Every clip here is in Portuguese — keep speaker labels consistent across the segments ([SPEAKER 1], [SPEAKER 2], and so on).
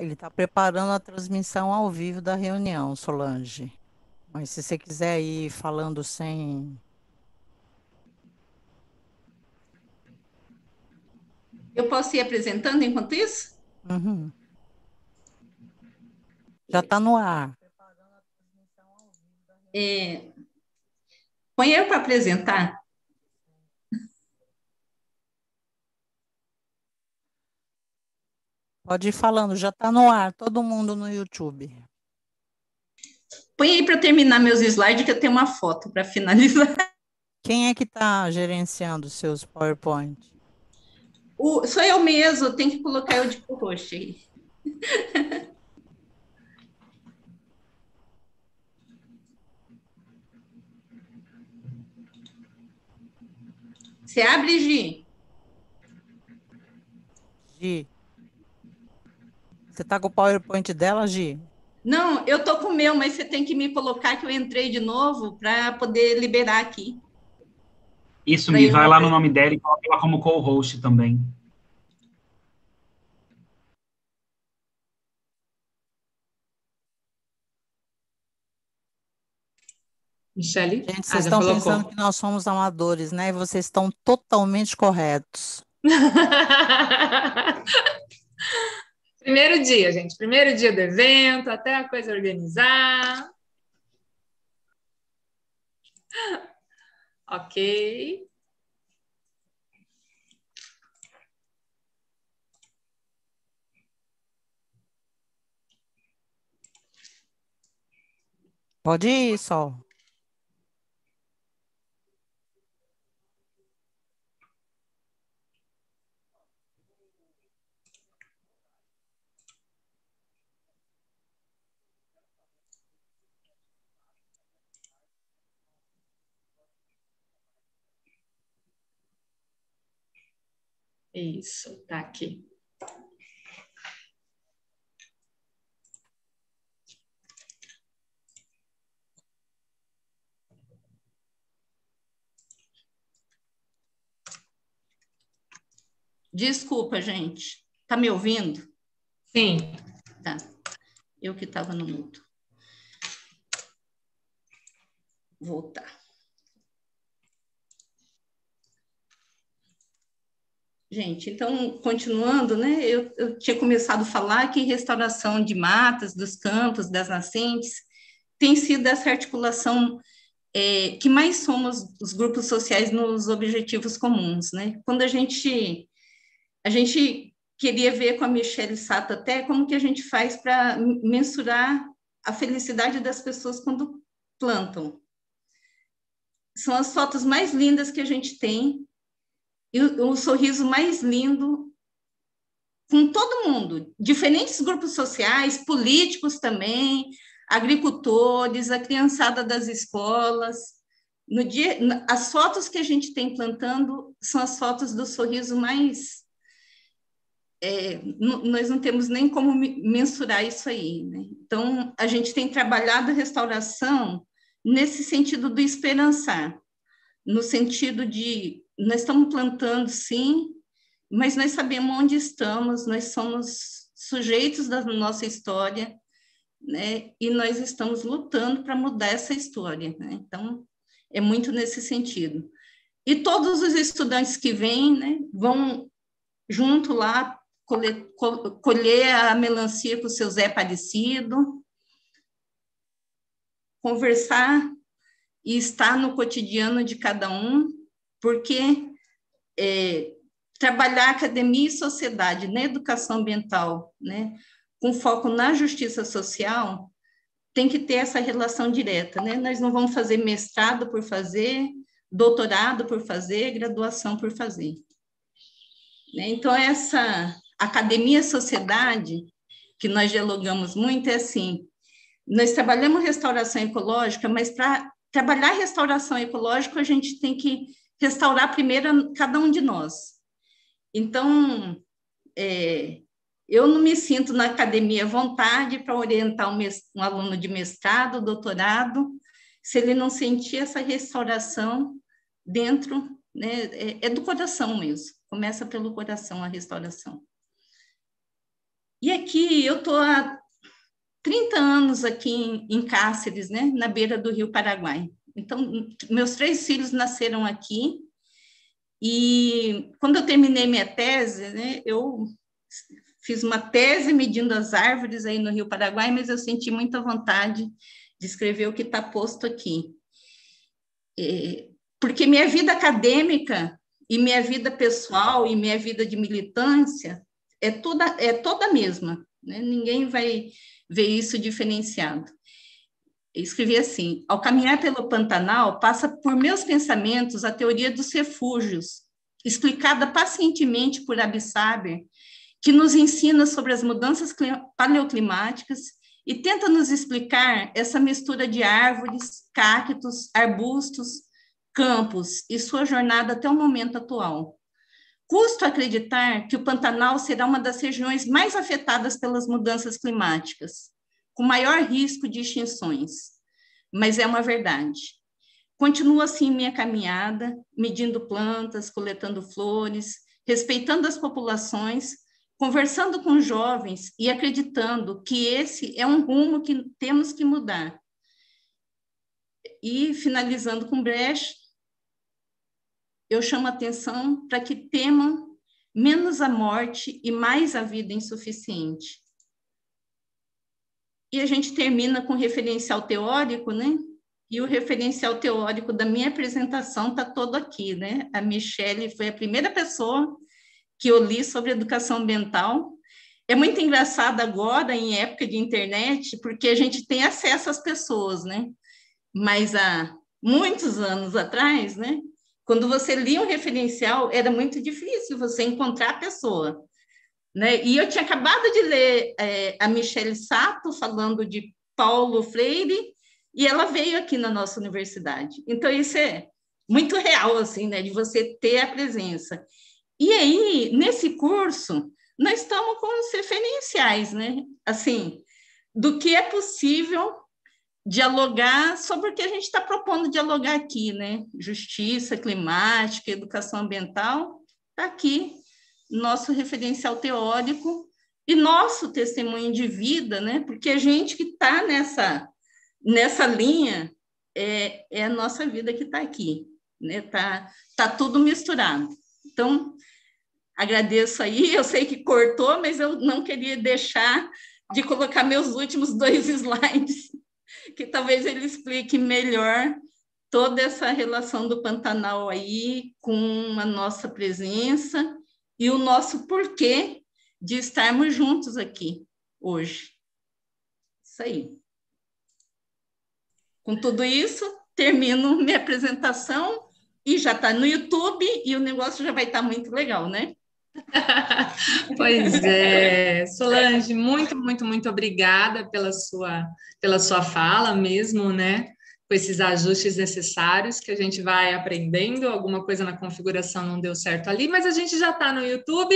[SPEAKER 1] ele tá preparando a transmissão ao vivo da reunião, Solange. Mas se você quiser ir falando sem.
[SPEAKER 2] Eu posso ir apresentando enquanto isso?
[SPEAKER 1] Uhum. Já está no ar.
[SPEAKER 2] É, põe eu para apresentar.
[SPEAKER 1] Pode ir falando, já está no ar, todo mundo no YouTube.
[SPEAKER 2] Põe aí para terminar meus slides, que eu tenho uma foto para finalizar.
[SPEAKER 1] Quem é que está gerenciando os seus PowerPoint?
[SPEAKER 2] Sou eu mesmo, tem que colocar eu de co-host aí. Você abre, Gi?
[SPEAKER 1] Gi, você está com o PowerPoint dela, Gi?
[SPEAKER 2] Não, eu tô com o meu, mas você tem que me colocar que eu entrei de novo para poder liberar aqui,
[SPEAKER 3] Isso,
[SPEAKER 2] para
[SPEAKER 3] Mi,
[SPEAKER 2] eu
[SPEAKER 3] vai lá no
[SPEAKER 2] apresentar.
[SPEAKER 3] nome dela e coloca ela como co-host também.
[SPEAKER 4] Michele?
[SPEAKER 1] Gente,
[SPEAKER 4] Ah,
[SPEAKER 1] vocês
[SPEAKER 4] já
[SPEAKER 1] estão pensando que
[SPEAKER 4] colocou.
[SPEAKER 1] nós somos amadores, né? E vocês estão totalmente corretos.
[SPEAKER 4] Primeiro dia, gente. Primeiro dia do evento, até a coisa organizar. Ok.
[SPEAKER 1] Pode ir, Sol.
[SPEAKER 4] Isso, tá aqui.
[SPEAKER 2] Desculpa, gente. Tá me ouvindo?
[SPEAKER 4] Sim.
[SPEAKER 2] Tá. Eu que estava no mudo. Voltar. Gente, então, continuando, né? Eu tinha começado a falar que restauração de matas, dos campos, das nascentes, tem sido essa articulação que mais somos os grupos sociais nos objetivos comuns, né? Quando a gente queria ver com a Michelle Sato até como que a gente faz para mensurar a felicidade das pessoas quando plantam. São as fotos mais lindas que a gente tem e o sorriso mais lindo com todo mundo, diferentes grupos sociais, políticos também, agricultores, a criançada das escolas. No dia, as fotos que a gente tem plantando são as fotos do sorriso mais. Nós não temos nem como mensurar isso aí, né? Então, a gente tem trabalhado a restauração nesse sentido do esperançar, no sentido de nós estamos plantando, sim, mas nós sabemos onde estamos, nós somos sujeitos da nossa história, né? E nós estamos lutando para mudar essa história, né? Então, é muito nesse sentido. E todos os estudantes que vêm, né, vão junto lá colher a melancia com o seu Zé Aparecido, conversar e estar no cotidiano de cada um, porque é, trabalhar academia e sociedade na educação ambiental, né, com foco na justiça social, tem que ter essa relação direta, né? Nós não vamos fazer mestrado por fazer, doutorado por fazer, graduação por fazer. Né? Então, essa academia-sociedade, que nós dialogamos muito, é assim, nós trabalhamos restauração ecológica, mas para trabalhar restauração ecológica, a gente tem que restaurar primeiro cada um de nós. Então, eu não me sinto na academia à vontade para orientar um aluno de mestrado, doutorado, se ele não sentir essa restauração dentro, né, do coração mesmo. Começa pelo coração a restauração. E aqui eu estou há 30 anos aqui em Cáceres, né, na beira do Rio Paraguai. Então, meus 3 filhos nasceram aqui, e quando eu terminei minha tese, né, eu fiz uma tese medindo as árvores aí no Rio Paraguai, mas eu senti muita vontade de escrever o que está posto aqui. Porque minha vida acadêmica e minha vida pessoal e minha vida de militância é toda a mesma, né? Ninguém vai ver isso diferenciado. Eu escrevi assim: ao caminhar pelo Pantanal, passa por meus pensamentos a teoria dos refúgios, explicada pacientemente por Abissaber, que nos ensina sobre as mudanças paleoclimáticas e tenta nos explicar essa mistura de árvores, cactos, arbustos, campos e sua jornada até o momento atual. Custo acreditar que o Pantanal será uma das regiões mais afetadas pelas mudanças climáticas, com maior risco de extinções, mas é uma verdade. Continuo assim minha caminhada, medindo plantas, coletando flores, respeitando as populações, conversando com jovens e acreditando que esse é um rumo que temos que mudar. E, finalizando com Brecht, eu chamo a atenção para que temam menos a morte e mais a vida insuficiente. E a gente termina com referencial teórico, né? E o referencial teórico da minha apresentação está todo aqui, né? A Michele foi a primeira pessoa que eu li sobre educação ambiental. É muito engraçado agora, em época de internet, porque a gente tem acesso às pessoas, né? Mas há muitos anos atrás, né? Quando você lia um referencial, era muito difícil você encontrar a pessoa, né? E eu tinha acabado de ler a Michele Sato falando de Paulo Freire, e ela veio aqui na nossa universidade. Então, isso é muito real, assim, né? De você ter a presença. E aí, nesse curso, nós estamos com os referenciais, né? Assim, do que é possível dialogar sobre o que a gente está propondo dialogar aqui, né? Justiça climática, educação ambiental, está aqui nosso referencial teórico e nosso testemunho de vida, né? Porque a gente que está nessa linha é a nossa vida que está aqui, né? Tá tudo misturado. Então, agradeço aí, eu sei que cortou, mas eu não queria deixar de colocar meus últimos 2 slides, que talvez ele explique melhor toda essa relação do Pantanal aí com a nossa presença e o nosso porquê de estarmos juntos aqui hoje. Isso aí. Com tudo isso, termino minha apresentação e já está no YouTube e o negócio já vai estar muito legal, né?
[SPEAKER 4] Pois é, Solange, muito, muito, muito obrigada pela sua fala mesmo, né? Com esses ajustes necessários que a gente vai aprendendo, alguma coisa na configuração não deu certo ali, mas a gente já está no YouTube,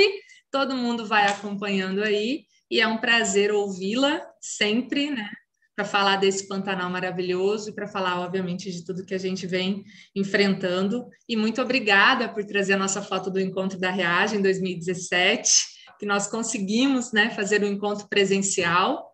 [SPEAKER 4] todo mundo vai acompanhando aí, e é um prazer ouvi-la sempre, né? Para falar desse Pantanal maravilhoso e para falar, obviamente, de tudo que a gente vem enfrentando. E muito obrigada por trazer a nossa foto do Encontro da Reage em 2017, que nós conseguimos, né, fazer o encontro presencial.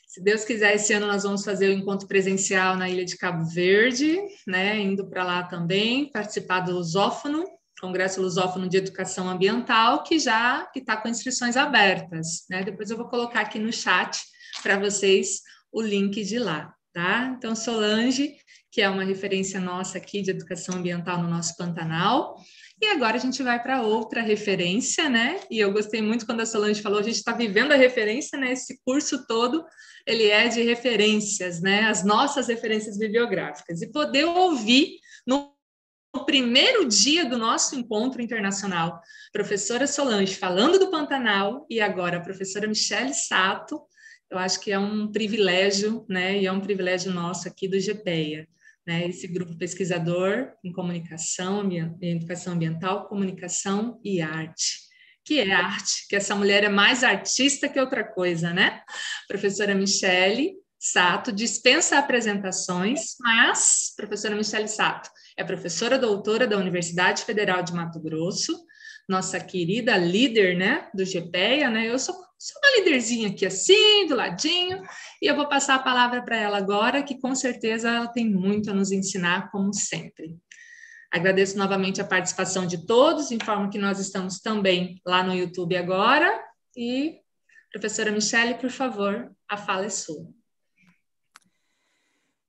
[SPEAKER 4] Se Deus quiser, esse ano nós vamos fazer o encontro presencial na Ilha de Cabo Verde, né, indo para lá também, participar do Lusófono, Congresso Lusófono de Educação Ambiental, que está com inscrições abertas, né? Depois eu vou colocar aqui no chat para vocês o link de lá, tá? Então, Solange, que é uma referência nossa aqui de educação ambiental no nosso Pantanal. E agora a gente vai para outra referência, né? E eu gostei muito quando a Solange falou, a gente está vivendo a referência, né? Esse curso todo, ele é de referências, né? As nossas referências bibliográficas. E poder ouvir no primeiro dia do nosso encontro internacional, professora Solange falando do Pantanal e agora a professora Michele Sato, eu acho que é um privilégio, né? E é um privilégio nosso aqui do GPEA, né? Esse grupo pesquisador em comunicação, em educação ambiental, comunicação e arte. Que é arte, que essa mulher é mais artista que outra coisa, né? Professora Michele Sato dispensa apresentações, mas professora Michele Sato é professora doutora da Universidade Federal de Mato Grosso, nossa querida líder, né, do GPEA, né? Eu sou uma líderzinha aqui assim, do ladinho, e eu vou passar a palavra para ela agora, que com certeza ela tem muito a nos ensinar, como sempre. Agradeço novamente a participação de todos, informo que nós estamos também lá no YouTube agora, e professora Michele, por favor, a fala é sua.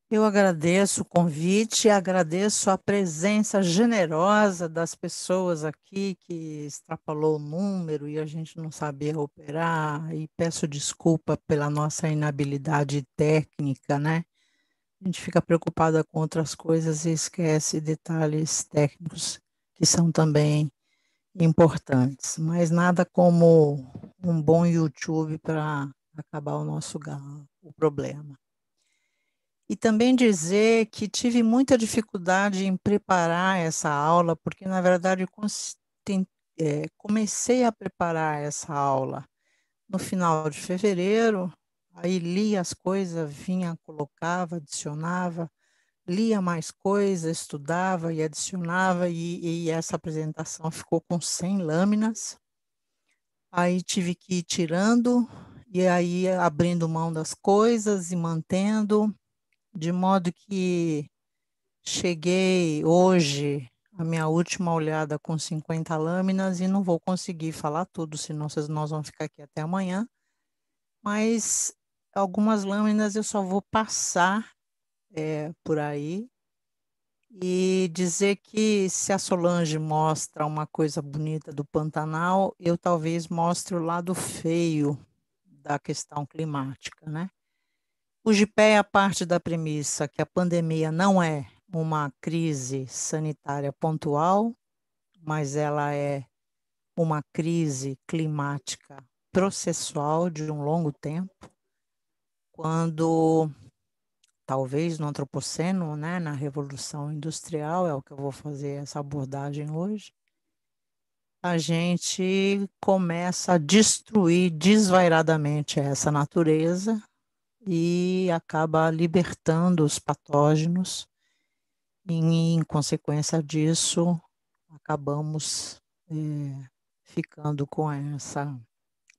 [SPEAKER 1] Eu agradeço o convite, agradeço a presença generosa das pessoas aqui que extrapolou o número e a gente não sabia operar, e peço desculpa pela nossa inabilidade técnica, né? A gente fica preocupada com outras coisas e esquece detalhes técnicos que são também importantes, mas nada como um bom YouTube para acabar o problema. E também dizer que tive muita dificuldade em preparar essa aula, porque, na verdade, comecei a preparar essa aula no final de fevereiro, aí lia as coisas, vinha, colocava, adicionava, lia mais coisas, estudava e adicionava, e essa apresentação ficou com 100 lâminas. Aí tive que ir tirando, e aí abrindo mão das coisas e mantendo, de modo que cheguei hoje, a minha última olhada com 50 lâminas, e não vou conseguir falar tudo, senão nós vamos ficar aqui até amanhã. Mas algumas lâminas eu só vou passar por aí e dizer que se a Solange mostra uma coisa bonita do Pantanal, eu talvez mostre o lado feio da questão climática, né? O GPEA parte da premissa que a pandemia não é uma crise sanitária pontual, mas ela é uma crise climática processual de um longo tempo, quando, talvez no antropoceno, né, na Revolução Industrial, é o que eu vou fazer essa abordagem hoje, a gente começa a destruir desvairadamente essa natureza e acaba libertando os patógenos. E, em consequência disso, acabamos ficando com essa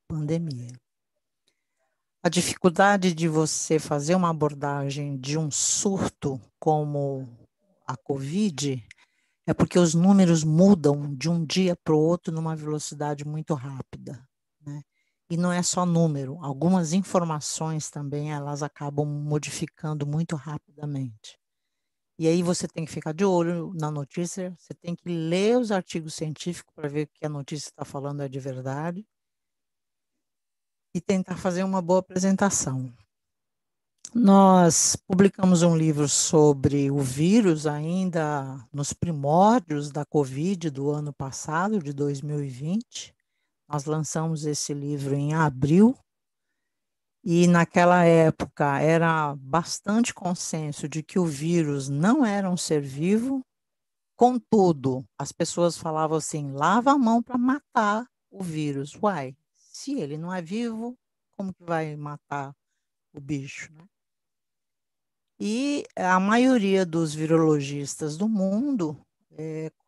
[SPEAKER 1] pandemia. A dificuldade de você fazer uma abordagem de um surto como a Covid é porque os números mudam de um dia para o outro numa velocidade muito rápida, né? E não é só número, algumas informações também elas acabam modificando muito rapidamente. E aí você tem que ficar de olho na notícia, você tem que ler os artigos científicos para ver que a notícia está falando é de verdade e tentar fazer uma boa apresentação. Nós publicamos um livro sobre o vírus ainda nos primórdios da Covid do ano passado, de 2020. Nós lançamos esse livro em abril e naquela época era bastante consenso de que o vírus não era um ser vivo. Contudo, as pessoas falavam assim, lava a mão para matar o vírus. Uai, se ele não é vivo, como que vai matar o bicho, né? E a maioria dos virologistas do mundo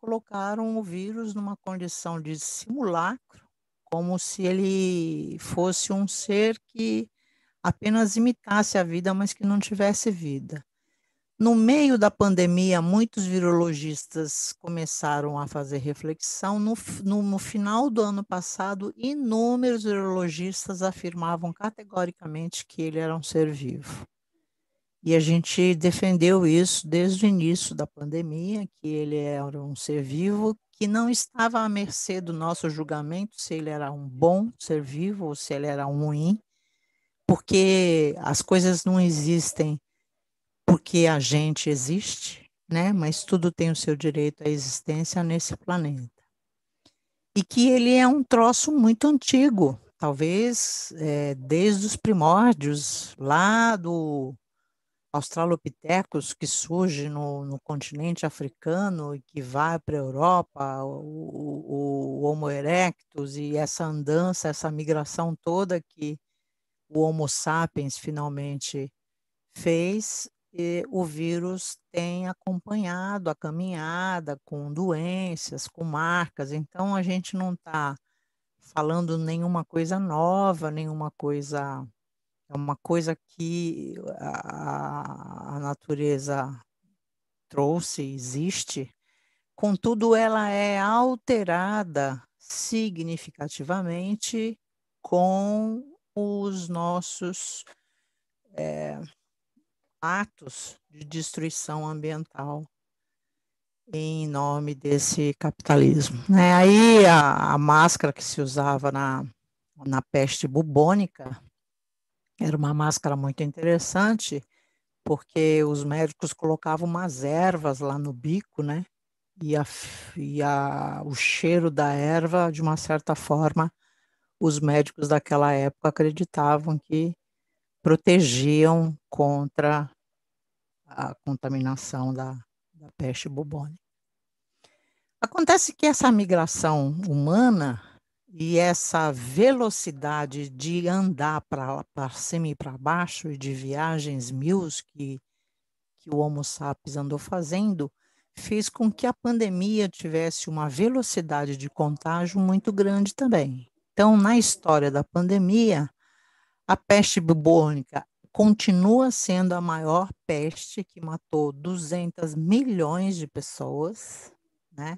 [SPEAKER 1] colocaram o vírus numa condição de simulacro, como se ele fosse um ser que apenas imitasse a vida, mas que não tivesse vida. No meio da pandemia, muitos virologistas começaram a fazer reflexão. No final do ano passado, inúmeros virologistas afirmavam categoricamente que ele era um ser vivo. E a gente defendeu isso desde o início da pandemia, que ele era um ser vivo que não estava à mercê do nosso julgamento se ele era um bom ser vivo ou se ele era um ruim, porque as coisas não existem porque a gente existe, né? Mas tudo tem o seu direito à existência nesse planeta. E que ele é um troço muito antigo, talvez desde os primórdios, lá do Australopithecus, que surge no continente africano e que vai para a Europa, o Homo erectus, e essa andança, essa migração toda que o Homo sapiens finalmente fez, o vírus tem acompanhado a caminhada com doenças, com marcas. Então, a gente não está falando nenhuma coisa nova, nenhuma coisa. É uma coisa que a natureza trouxe, existe. Contudo, ela é alterada significativamente com os nossos atos de destruição ambiental em nome desse capitalismo, né? Aí a máscara que se usava na peste bubônica era uma máscara muito interessante, porque os médicos colocavam umas ervas lá no bico, né? O cheiro da erva, de uma certa forma, os médicos daquela época acreditavam que protegiam contra a contaminação da peste bubônica. Acontece que essa migração humana e essa velocidade de andar para cima e para baixo e de viagens mil que o Homo sapiens andou fazendo, fez com que a pandemia tivesse uma velocidade de contágio muito grande também. Então, na história da pandemia, a peste bubônica continua sendo a maior peste, que matou 200 milhões de pessoas, né?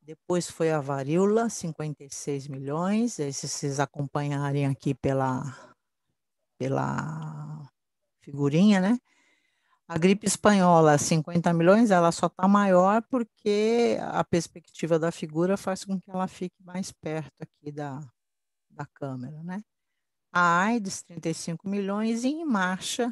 [SPEAKER 1] Depois foi a varíola, 56 milhões. E se vocês acompanharem aqui pela figurinha, né? A gripe espanhola, 50 milhões, ela só está maior porque a perspectiva da figura faz com que ela fique mais perto aqui da câmera, né? A AIDS, 35 milhões, e em marcha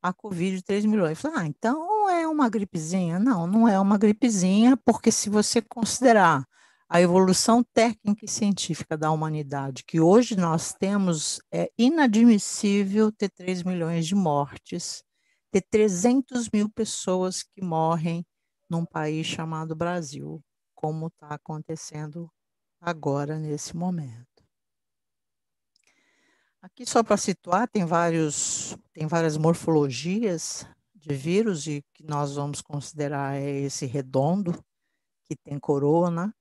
[SPEAKER 1] a Covid, 3 milhões. Então é uma gripezinha? Não, não é uma gripezinha, porque se você considerar a evolução técnica e científica da humanidade, que hoje nós temos, é inadmissível ter 3 milhões de mortes, ter 300 mil pessoas que morrem num país chamado Brasil, como está acontecendo agora, nesse momento. Aqui, só para situar, tem várias morfologias de vírus, e que nós vamos considerar esse redondo, que tem coroa,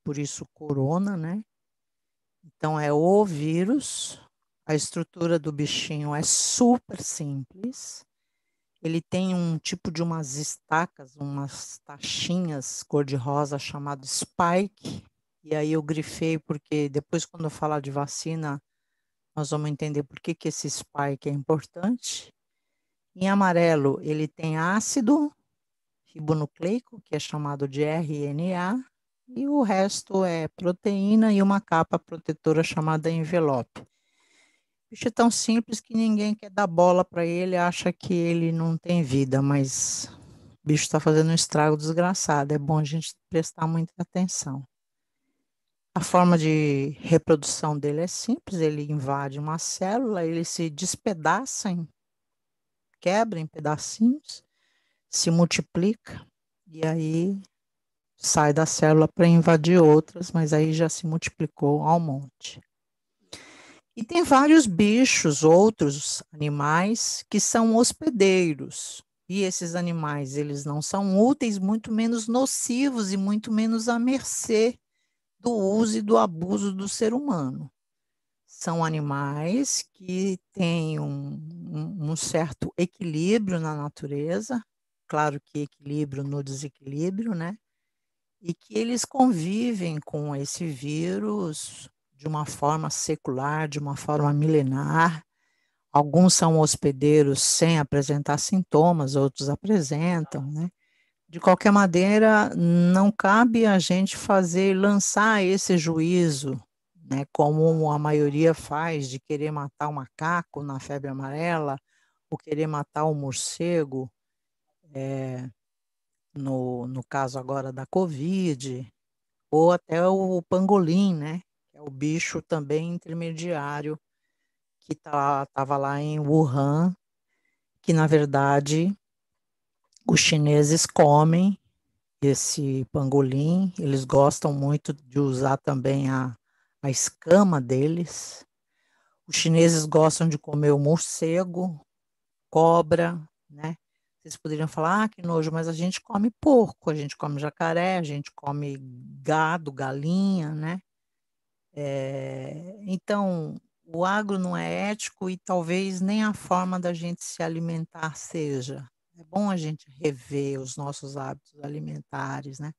[SPEAKER 1] por isso corona, né? Então, é o vírus. A estrutura do bichinho é super simples. Ele tem um tipo de umas estacas, umas tachinhas cor-de-rosa chamado spike. E aí eu grifei porque depois, quando eu falar de vacina, nós vamos entender por que esse spike é importante. Em amarelo, ele tem ácido ribonucleico, que é chamado de RNA, e o resto é proteína e uma capa protetora chamada envelope. O bicho é tão simples que ninguém quer dar bola para ele, acha que ele não tem vida, mas o bicho está fazendo um estrago desgraçado. É bom a gente prestar muita atenção. A forma de reprodução dele é simples, ele invade uma célula, ele se despedaça, quebra em pedacinhos, se multiplica e aí sai da célula para invadir outras, mas aí já se multiplicou ao monte. E tem vários bichos, outros animais, que são hospedeiros. E esses animais, eles não são úteis, muito menos nocivos e muito menos à mercê do uso e do abuso do ser humano. São animais que têm um certo equilíbrio na natureza, claro que equilíbrio no desequilíbrio, né? E que eles convivem com esse vírus de uma forma secular, de uma forma milenar. Alguns são hospedeiros sem apresentar sintomas, outros apresentam, né? De qualquer maneira, não cabe a gente lançar esse juízo, né, como a maioria faz, de querer matar o macaco na febre amarela, ou querer matar o morcego, no caso agora da Covid, ou até o pangolim, né, que é o bicho também intermediário que estava lá em Wuhan, que na verdade os chineses comem esse pangolim, eles gostam muito de usar também a escama deles. Os chineses gostam de comer o morcego, cobra, né? Vocês poderiam falar, que nojo, mas a gente come porco, a gente come jacaré, a gente come gado, galinha, né? Então, o agro não é ético e talvez nem a forma da gente se alimentar seja. É bom a gente rever os nossos hábitos alimentares, né?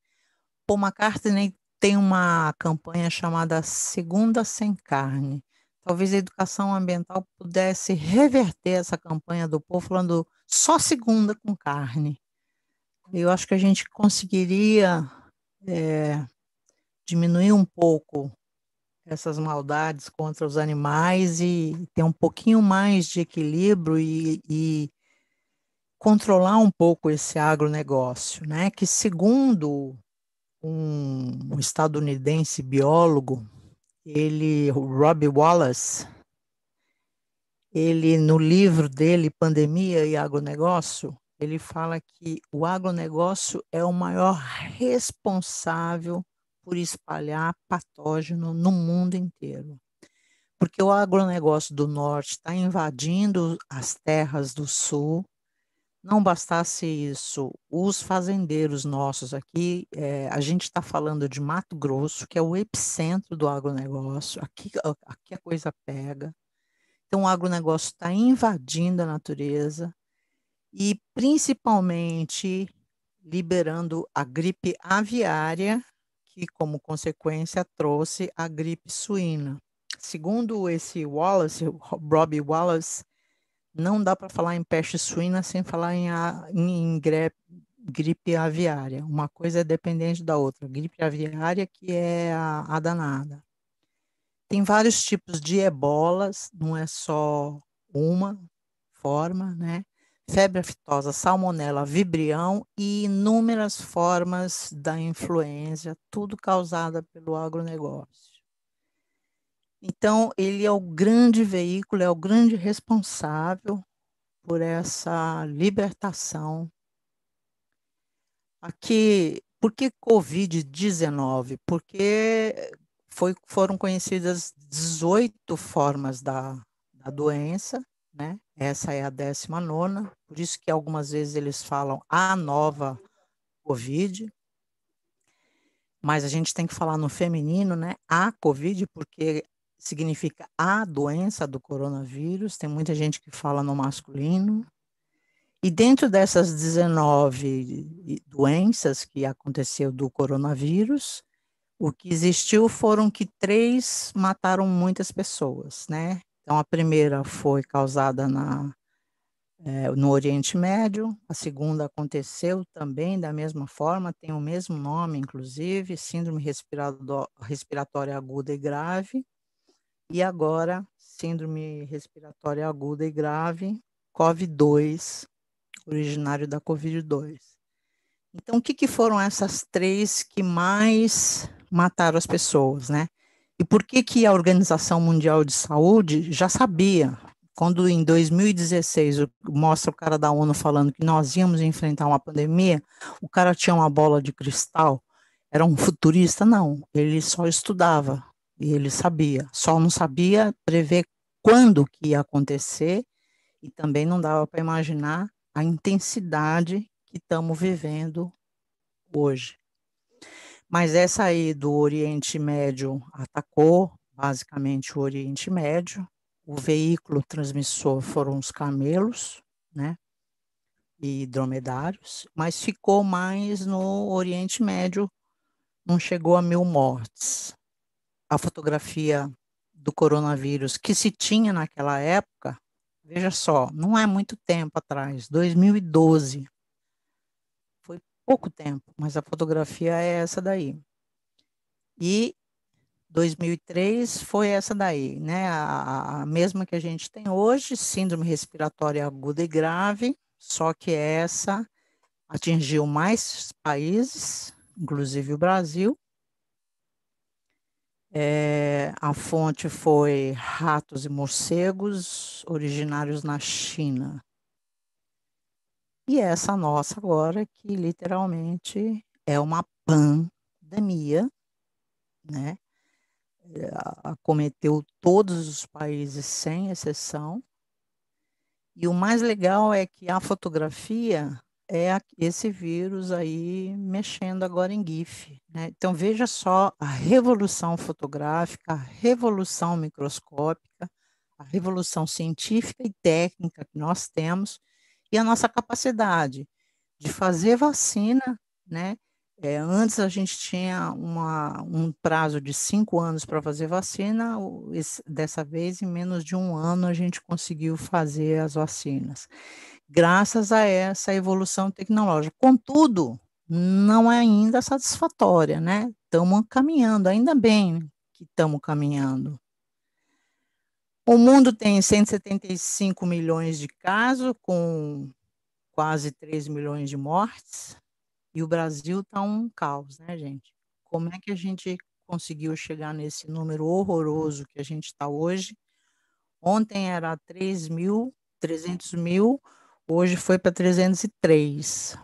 [SPEAKER 1] Paul McCartney tem uma campanha chamada Segunda Sem Carne. Talvez a educação ambiental pudesse reverter essa campanha do povo falando só segunda com carne. Eu acho que a gente conseguiria diminuir um pouco essas maldades contra os animais e ter um pouquinho mais de equilíbrio e controlar um pouco esse agronegócio, né? Que segundo um estadunidense biólogo, o Robbie Wallace, ele no livro dele, Pandemia e Agronegócio, ele fala que o agronegócio é o maior responsável por espalhar patógeno no mundo inteiro. Porque o agronegócio do norte está invadindo as terras do sul. Não bastasse isso, os fazendeiros nossos aqui, a gente está falando de Mato Grosso, que é o epicentro do agronegócio, aqui a coisa pega. Então, o agronegócio está invadindo a natureza e, principalmente, liberando a gripe aviária, que, como consequência, trouxe a gripe suína. Segundo esse Wallace, Robbie Wallace, não dá para falar em peste suína sem falar em gripe aviária. Uma coisa é dependente da outra. Gripe aviária que é a danada. Tem vários tipos de ebolas, não é só uma forma, né? Febre aftosa, salmonela, vibrião e inúmeras formas da influenza, tudo causada pelo agronegócio. Então, ele é o grande veículo, é o grande responsável por essa libertação. Aqui, por que Covid-19? Porque foram conhecidas 18 formas da doença, né? Essa é a 19ª, por isso que algumas vezes eles falam a nova Covid, mas a gente tem que falar no feminino, né? A Covid, porque significa a doença do coronavírus, tem muita gente que fala no masculino. E dentro dessas 19 doenças que aconteceu do coronavírus, o que existiu foram que 3 mataram muitas pessoas, né? Então, a primeira foi causada no Oriente Médio, a segunda aconteceu também da mesma forma, tem o mesmo nome, inclusive, síndrome respiratória aguda e grave, e agora, síndrome respiratória aguda e grave, COVID-2, originário da Covid-2. Então, o que foram essas 3 que mais mataram as pessoas, né? E por que a Organização Mundial de Saúde já sabia? Quando em 2016 mostra o cara da ONU falando que nós íamos enfrentar uma pandemia, o cara tinha uma bola de cristal, era um futurista? Não, ele só estudava e ele sabia, só não sabia prever quando que ia acontecer e também não dava para imaginar a intensidade que estamos vivendo hoje. Mas essa aí do Oriente Médio atacou basicamente o Oriente Médio. O veículo transmissor foram os camelos, né, e dromedários, mas ficou mais no Oriente Médio, não chegou a 1.000 mortes. A fotografia do coronavírus que se tinha naquela época, veja só, não é muito tempo atrás, 2012, foi pouco tempo, mas a fotografia é essa daí. E 2003 foi essa daí, né? A mesma que a gente tem hoje, síndrome respiratória aguda e grave, só que essa atingiu mais países, inclusive o Brasil. A fonte foi ratos e morcegos originários na China. E essa nossa agora, que literalmente é uma pandemia, né? Acometeu todos os países sem exceção. E o mais legal é que a fotografia é esse vírus aí mexendo agora em GIF, né? Então veja só a revolução fotográfica, a revolução microscópica, a revolução científica e técnica que nós temos e a nossa capacidade de fazer vacina, né? Antes a gente tinha um prazo de 5 anos para fazer vacina, dessa vez, em menos de um ano, a gente conseguiu fazer as vacinas, graças a essa evolução tecnológica. Contudo, não é ainda satisfatória, né? Estamos caminhando, ainda bem que estamos caminhando. O mundo tem 175 milhões de casos, com quase 3 milhões de mortes. E o Brasil está um caos, né, gente? Como é que a gente conseguiu chegar nesse número horroroso que a gente está hoje? Ontem era 300 mil, hoje foi para 303.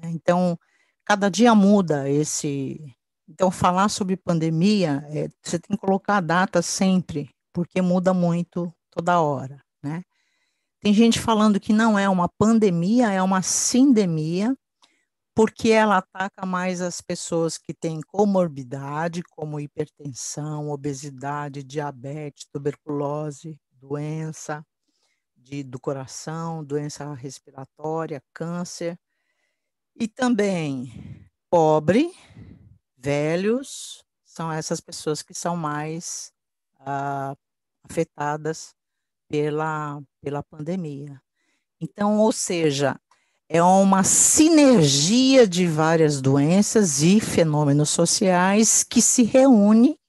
[SPEAKER 1] Então, cada dia muda esse. Então, falar sobre pandemia, você tem que colocar a data sempre, porque muda muito toda hora, né? Tem gente falando que não é uma pandemia, é uma sindemia, porque ela ataca mais as pessoas que têm comorbidade, como hipertensão, obesidade, diabetes, tuberculose, doença do coração, doença respiratória, câncer, e também pobre, velhos, são essas pessoas que são mais afetadas pela pandemia. Então, ou seja, é uma sinergia de várias doenças e fenômenos sociais que se reúne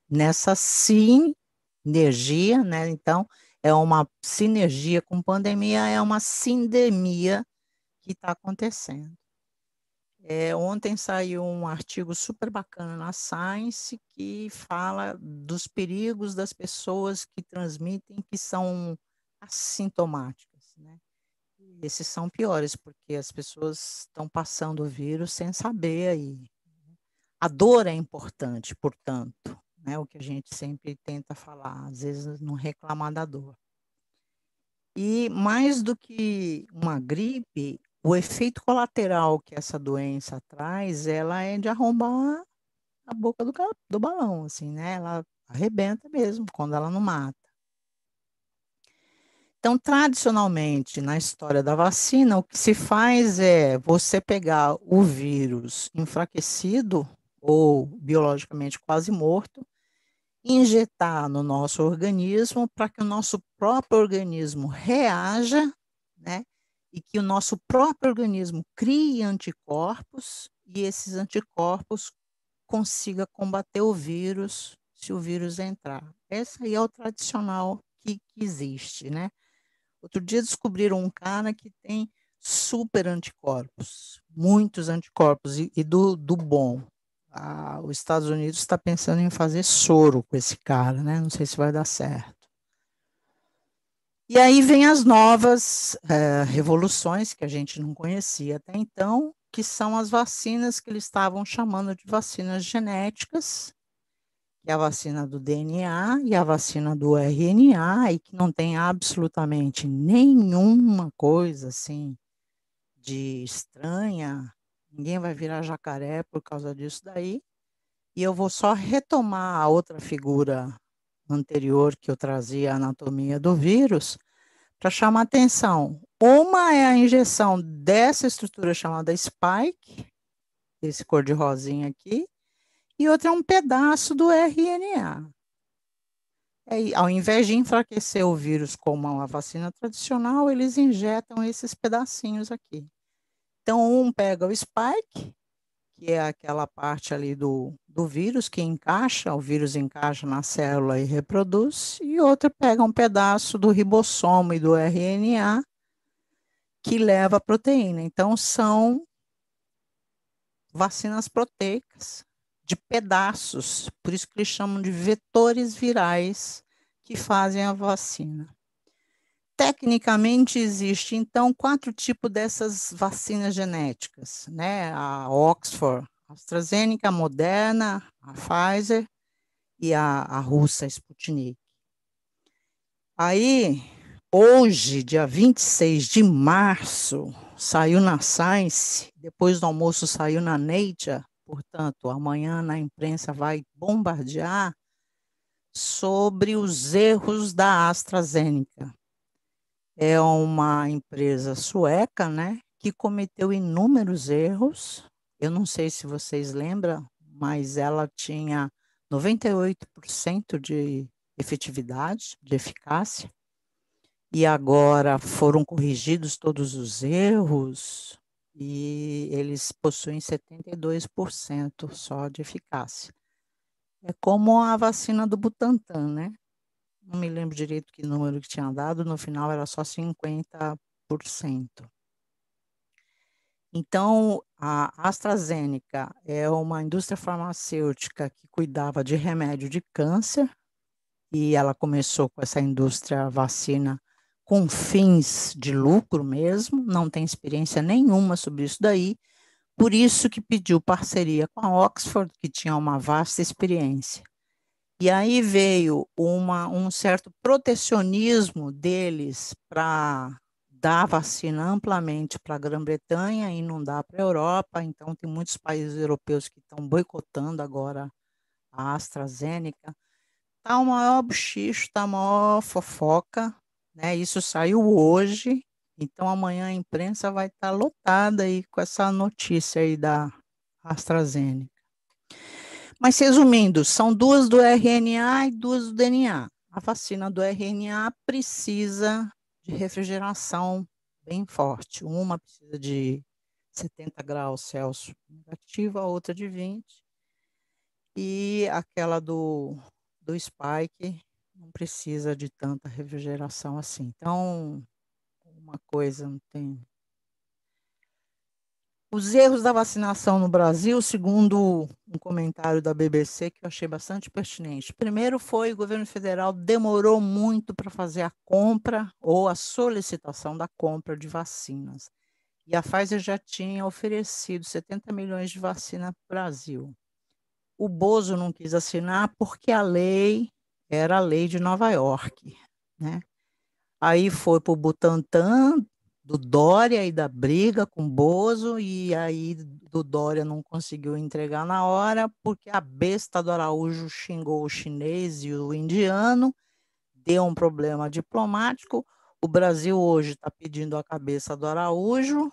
[SPEAKER 1] nessa sinergia, né? Então, é uma sinergia com pandemia, é uma sindemia que está acontecendo. Ontem saiu um artigo super bacana na Science que fala dos perigos das pessoas que transmitem, que são assintomáticas, né? Esses são piores, porque as pessoas estão passando o vírus sem saber aí. A dor é importante, portanto, né? O que a gente sempre tenta falar, às vezes não reclamar da dor. E mais do que uma gripe, o efeito colateral que essa doença traz, ela é de arrombar a boca do balão, assim, né? Ela arrebenta mesmo, quando ela não mata. Então, tradicionalmente, na história da vacina, o que se faz é você pegar o vírus enfraquecido ou biologicamente quase morto, injetar no nosso organismo para que o nosso próprio organismo reaja, né? E que o nosso próprio organismo crie anticorpos e esses anticorpos consiga combater o vírus se o vírus entrar. Esse aí é o tradicional que existe, né? Outro dia descobriram um cara que tem super anticorpos, muitos anticorpos, e do bom. Os Estados Unidos está pensando em fazer soro com esse cara, né? Não sei se vai dar certo. E aí vem as novas revoluções que a gente não conhecia até então, que são as vacinas que eles estavam chamando de vacinas genéticas, que é a vacina do DNA e a vacina do RNA, e que não tem absolutamente nenhuma coisa assim de estranha, ninguém vai virar jacaré por causa disso daí. E eu vou só retomar a outra figura anterior que eu trazia, a anatomia do vírus, para chamar atenção. Uma é a injeção dessa estrutura chamada spike, esse cor de rosinha aqui, e outra é um pedaço do RNA. Ao invés de enfraquecer o vírus como uma vacina tradicional, eles injetam esses pedacinhos aqui. Então, um pega o spike, que é aquela parte ali do vírus que encaixa, o vírus encaixa na célula e reproduz, e outro pega um pedaço do ribossomo e do RNA, que leva a proteína. Então, são vacinas proteicas de pedaços, por isso que eles chamam de vetores virais que fazem a vacina. Tecnicamente, existe, então, 4 tipos dessas vacinas genéticas, né? A Oxford, a AstraZeneca, a Moderna, a Pfizer e a russa Sputnik. Aí, Hoje, dia 26 de março, saiu na Science, depois do almoço saiu na Nature, portanto, amanhã na imprensa vai bombardear sobre os erros da AstraZeneca. É uma empresa sueca, né, que cometeu inúmeros erros. Eu não sei se vocês lembram, mas ela tinha 98% de efetividade, de eficácia, e agora foram corrigidos todos os erros e eles possuem 72% só de eficácia. É como a vacina do Butantan, né? Não me lembro direito que número que tinha dado, no final era só 50%. Então, a AstraZeneca é uma indústria farmacêutica que cuidava de remédio de câncer, e ela começou com essa indústria vacina com fins de lucro mesmo, não tem experiência nenhuma sobre isso daí, por isso que pediu parceria com a Oxford, que tinha uma vasta experiência. E aí veio um certo protecionismo deles para dar vacina amplamente para a Grã-Bretanha e não dá para a Europa, então tem muitos países europeus que estão boicotando agora a AstraZeneca. Tá o maior bochicho, tá a maior fofoca, né? Isso saiu hoje, então amanhã a imprensa vai estar lotada aí com essa notícia aí da AstraZeneca. Mas resumindo, são duas do RNA e duas do DNA. A vacina do RNA precisa de refrigeração bem forte. Uma precisa de 70 graus Celsius negativa, a outra de 20. E aquela do Spike não precisa de tanta refrigeração assim. Então, uma coisa não tem. Os erros da vacinação no Brasil, segundo um comentário da BBC que eu achei bastante pertinente. Primeiro foi o governo federal demorou muito para fazer a compra ou a solicitação da compra de vacinas. E a Pfizer já tinha oferecido 70 milhões de vacina para o Brasil. O Bozo não quis assinar porque a lei era a lei de Nova York, né? Aí foi para o Butantan, do Dória e da briga com o Bozo, e aí do Dória não conseguiu entregar na hora, porque a besta do Araújo xingou o chinês e o indiano, deu um problema diplomático. O Brasil hoje está pedindo a cabeça do Araújo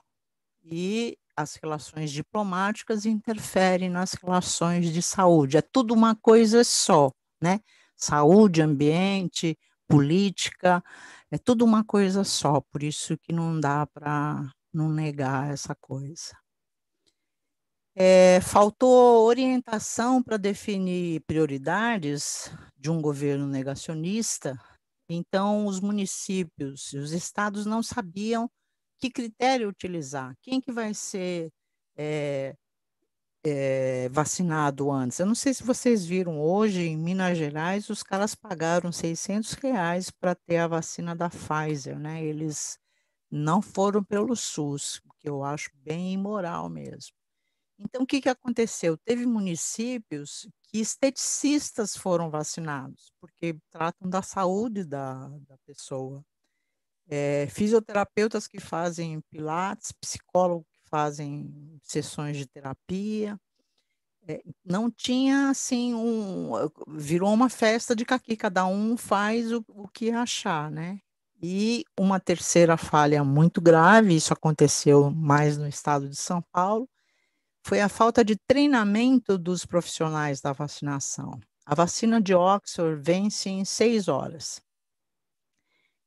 [SPEAKER 1] e as relações diplomáticas interferem nas relações de saúde. É tudo uma coisa só, né? Saúde, ambiente, política, é tudo uma coisa só, por isso que não dá para não negar essa coisa. Faltou orientação para definir prioridades de um governo negacionista, então os municípios e os estados não sabiam que critério utilizar, quem que vai ser vacinado antes. Eu não sei se vocês viram hoje, em Minas Gerais, os caras pagaram R$ 600 para ter a vacina da Pfizer, né? Eles não foram pelo SUS, o que eu acho bem imoral mesmo. Então, o que que aconteceu? Teve municípios que esteticistas foram vacinados, porque tratam da saúde da pessoa. Fisioterapeutas que fazem pilates, psicólogos que fazem sessões de terapia. Não tinha assim virou uma festa de caqui, cada um faz o que achar, né? E uma terceira falha muito grave, isso aconteceu mais no estado de São Paulo, foi a falta de treinamento dos profissionais da vacinação. A vacina de Oxford vence em 6 horas.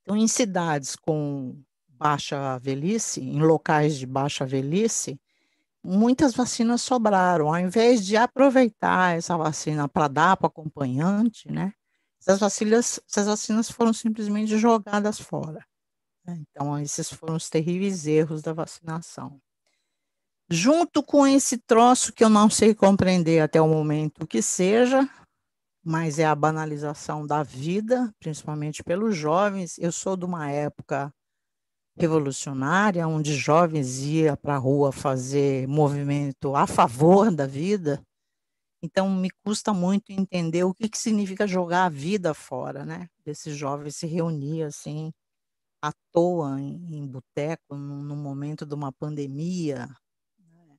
[SPEAKER 1] Então, em cidades com baixa velhice, em locais de baixa velhice, muitas vacinas sobraram. Ao invés de aproveitar essa vacina para dar para o acompanhante, né, essas vacinas foram simplesmente jogadas fora, né? Então, esses foram os terríveis erros da vacinação. Junto com esse troço que eu não sei compreender até o momento o que seja, mas é a banalização da vida, principalmente pelos jovens. Eu sou de uma época revolucionária, onde jovens iam para a rua fazer movimento a favor da vida. Então, me custa muito entender o que significa jogar a vida fora, né? Desses jovens se reunir assim, à toa em boteco, no momento de uma pandemia, né?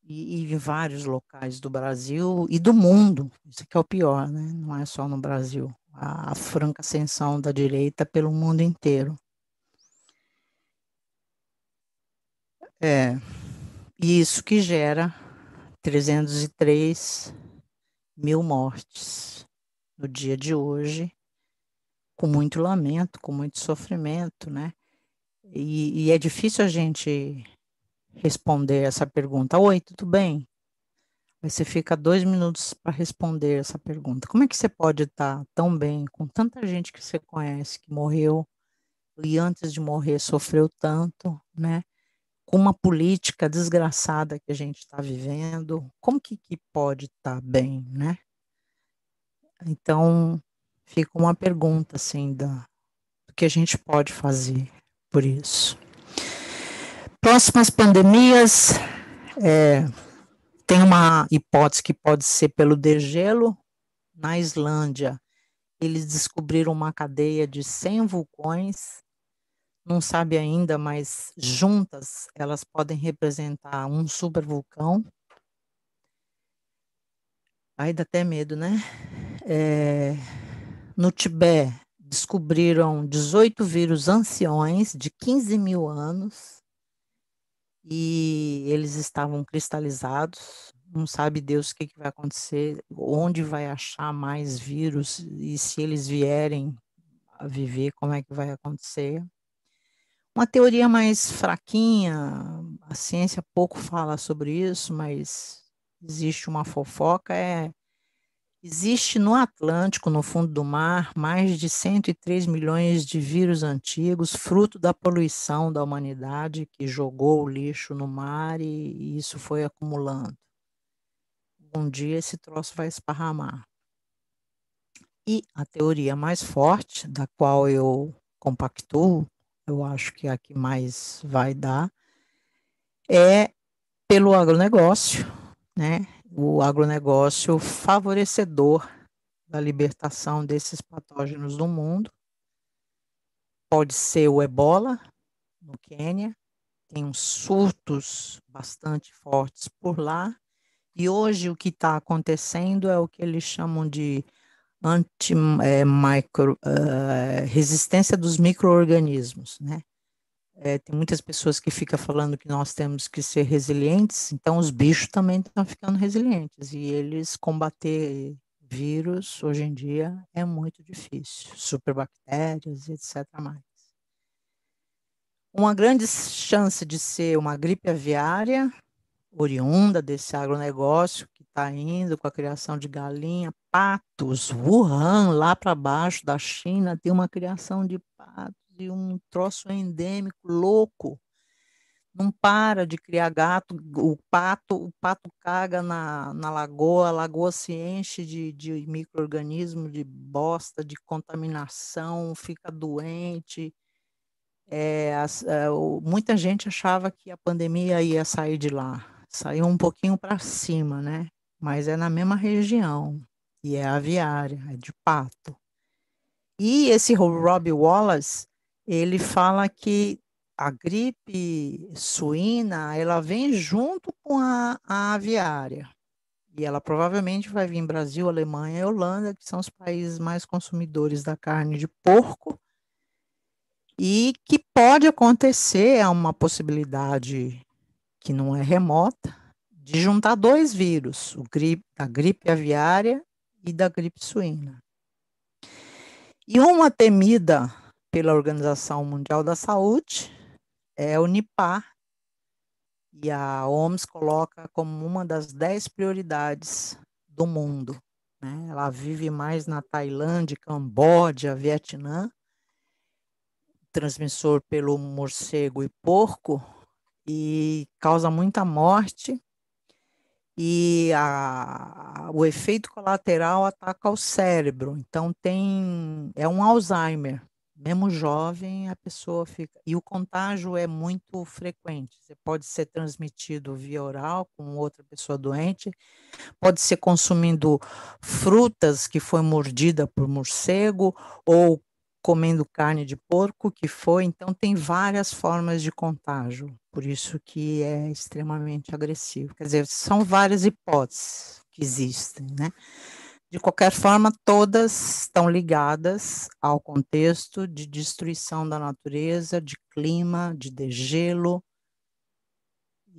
[SPEAKER 1] E em vários locais do Brasil e do mundo. Isso que é o pior, né? Não é só no Brasil. A franca ascensão da direita pelo mundo inteiro. É, e isso que gera 303 mil mortes no dia de hoje, com muito lamento, com muito sofrimento, né? E é difícil a gente responder essa pergunta. Oi, tudo bem? Aí você fica 2 minutos para responder essa pergunta. Como é que você pode estar tão bem com tanta gente que você conhece que morreu e antes de morrer sofreu tanto, né? Com uma política desgraçada que a gente está vivendo, como que pode estar bem, né? Então, fica uma pergunta, assim, do que a gente pode fazer por isso. Próximas pandemias, tem uma hipótese que pode ser pelo degelo. Na Islândia, eles descobriram uma cadeia de 100 vulcões, não sabe ainda, mas juntas elas podem representar um supervulcão. Aí dá até medo, né? No Tibete, descobriram 18 vírus anciões de 15 mil anos e eles estavam cristalizados. Não sabe Deus o que vai acontecer, onde vai achar mais vírus e se eles vierem a viver, como é que vai acontecer. Uma teoria mais fraquinha, a ciência pouco fala sobre isso, mas existe uma fofoca, existe no Atlântico, no fundo do mar, mais de 103 milhões de vírus antigos, fruto da poluição da humanidade, que jogou o lixo no mar e isso foi acumulando. Um dia esse troço vai esparramar. E a teoria mais forte, da qual eu compactuo, eu acho que é a que mais vai dar, é pelo agronegócio, né? O agronegócio favorecedor da libertação desses patógenos do mundo. Pode ser o ebola, no Quênia, tem uns surtos bastante fortes por lá, e hoje o que está acontecendo é o que eles chamam de resistência dos micro-organismos, né? Tem muitas pessoas que ficam falando que nós temos que ser resilientes, então os bichos também estão ficando resilientes, e eles combater vírus, hoje em dia, é muito difícil, superbactérias, etc. mais. Uma grande chance de ser uma gripe aviária, oriunda desse agronegócio que está indo com a criação de galinha, patos, Wuhan, lá para baixo da China, tem uma criação de patos e um troço endêmico louco. Não para de criar gato, o pato caga na lagoa, a lagoa se enche de micro-organismos, de bosta, de contaminação, fica doente. Muita gente achava que a pandemia ia sair de lá. Saiu um pouquinho para cima, né? Mas é na mesma região. E é aviária, é de pato. E esse Robbie Wallace, ele fala que a gripe suína, ela vem junto com a aviária. E ela provavelmente vai vir Brasil, Alemanha e Holanda, que são os países mais consumidores da carne de porco. E que pode acontecer, é uma possibilidade que não é remota, de juntar dois vírus, da gripe aviária e da gripe suína. E uma temida pela Organização Mundial da Saúde é o Nipah, e a OMS coloca como uma das 10 prioridades do mundo, né? Ela vive mais na Tailândia, Camboja, Vietnã, transmissor pelo morcego e porco, e causa muita morte, e o efeito colateral ataca o cérebro, então é um Alzheimer, mesmo jovem a pessoa fica, e o contágio é muito frequente, você pode ser transmitido via oral com outra pessoa doente, pode ser consumindo frutas que foi mordida por morcego, ou comendo carne de porco, que foi, então tem várias formas de contágio, por isso que é extremamente agressivo. Quer dizer, são várias hipóteses que existem, né? De qualquer forma, todas estão ligadas ao contexto de destruição da natureza, de clima, de degelo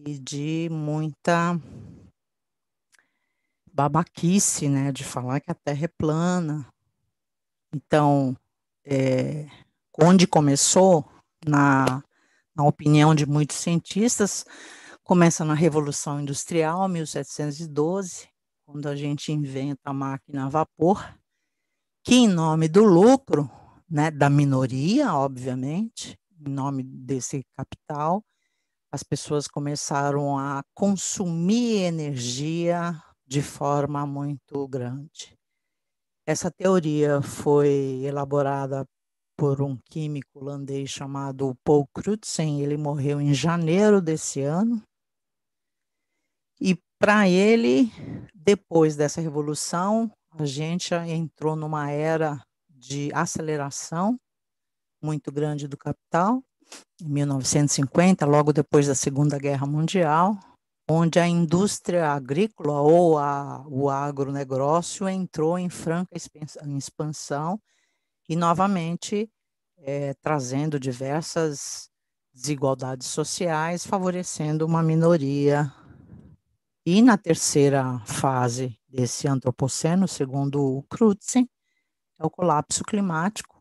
[SPEAKER 1] e de muita babaquice, né? De falar que a Terra é plana. Então, onde começou, na opinião de muitos cientistas, começa na Revolução Industrial, 1712, quando a gente inventa a máquina a vapor, que em nome do lucro, né, da minoria, obviamente, em nome desse capital, as pessoas começaram a consumir energia de forma muito grande. Essa teoria foi elaborada por um químico holandês chamado Paul Crutzen. Ele morreu em janeiro desse ano. E para ele, depois dessa revolução, a gente entrou numa era de aceleração muito grande do capital, em 1950, logo depois da Segunda Guerra Mundial, onde a indústria agrícola ou o agronegócio entrou em franca expansão e, novamente, trazendo diversas desigualdades sociais, favorecendo uma minoria. E na terceira fase desse antropoceno, segundo o Crutzen, é o colapso climático,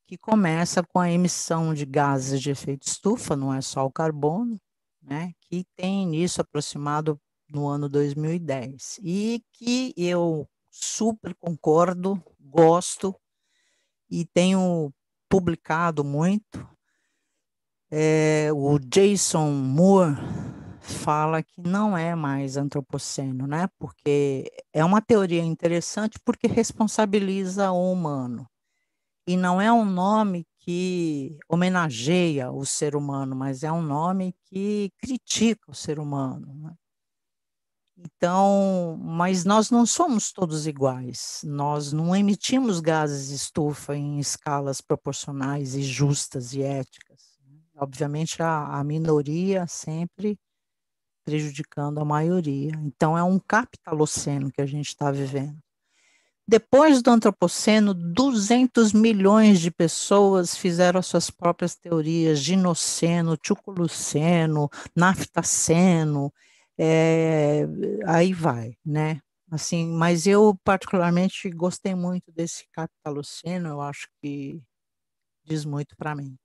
[SPEAKER 1] que começa com a emissão de gases de efeito estufa, não é só o carbono, né, que tem início aproximado no ano 2010, e que eu super concordo, gosto, e tenho publicado muito. O Jason Moore fala que não é mais antropoceno, né? Porque é uma teoria interessante porque responsabiliza o humano. E não é um nome que homenageia o ser humano, mas é um nome que critica o ser humano, né? Então, mas nós não somos todos iguais. Nós não emitimos gases de estufa em escalas proporcionais e justas e éticas. Obviamente, a minoria sempre prejudicando a maioria. Então, é um capitaloceno que a gente está vivendo. Depois do antropoceno, 200 milhões de pessoas fizeram as suas próprias teorias, ginoceno, tchuculuceno, naftaceno, aí vai, né? Assim, mas eu particularmente gostei muito desse capitaloceno, eu acho que diz muito para mim.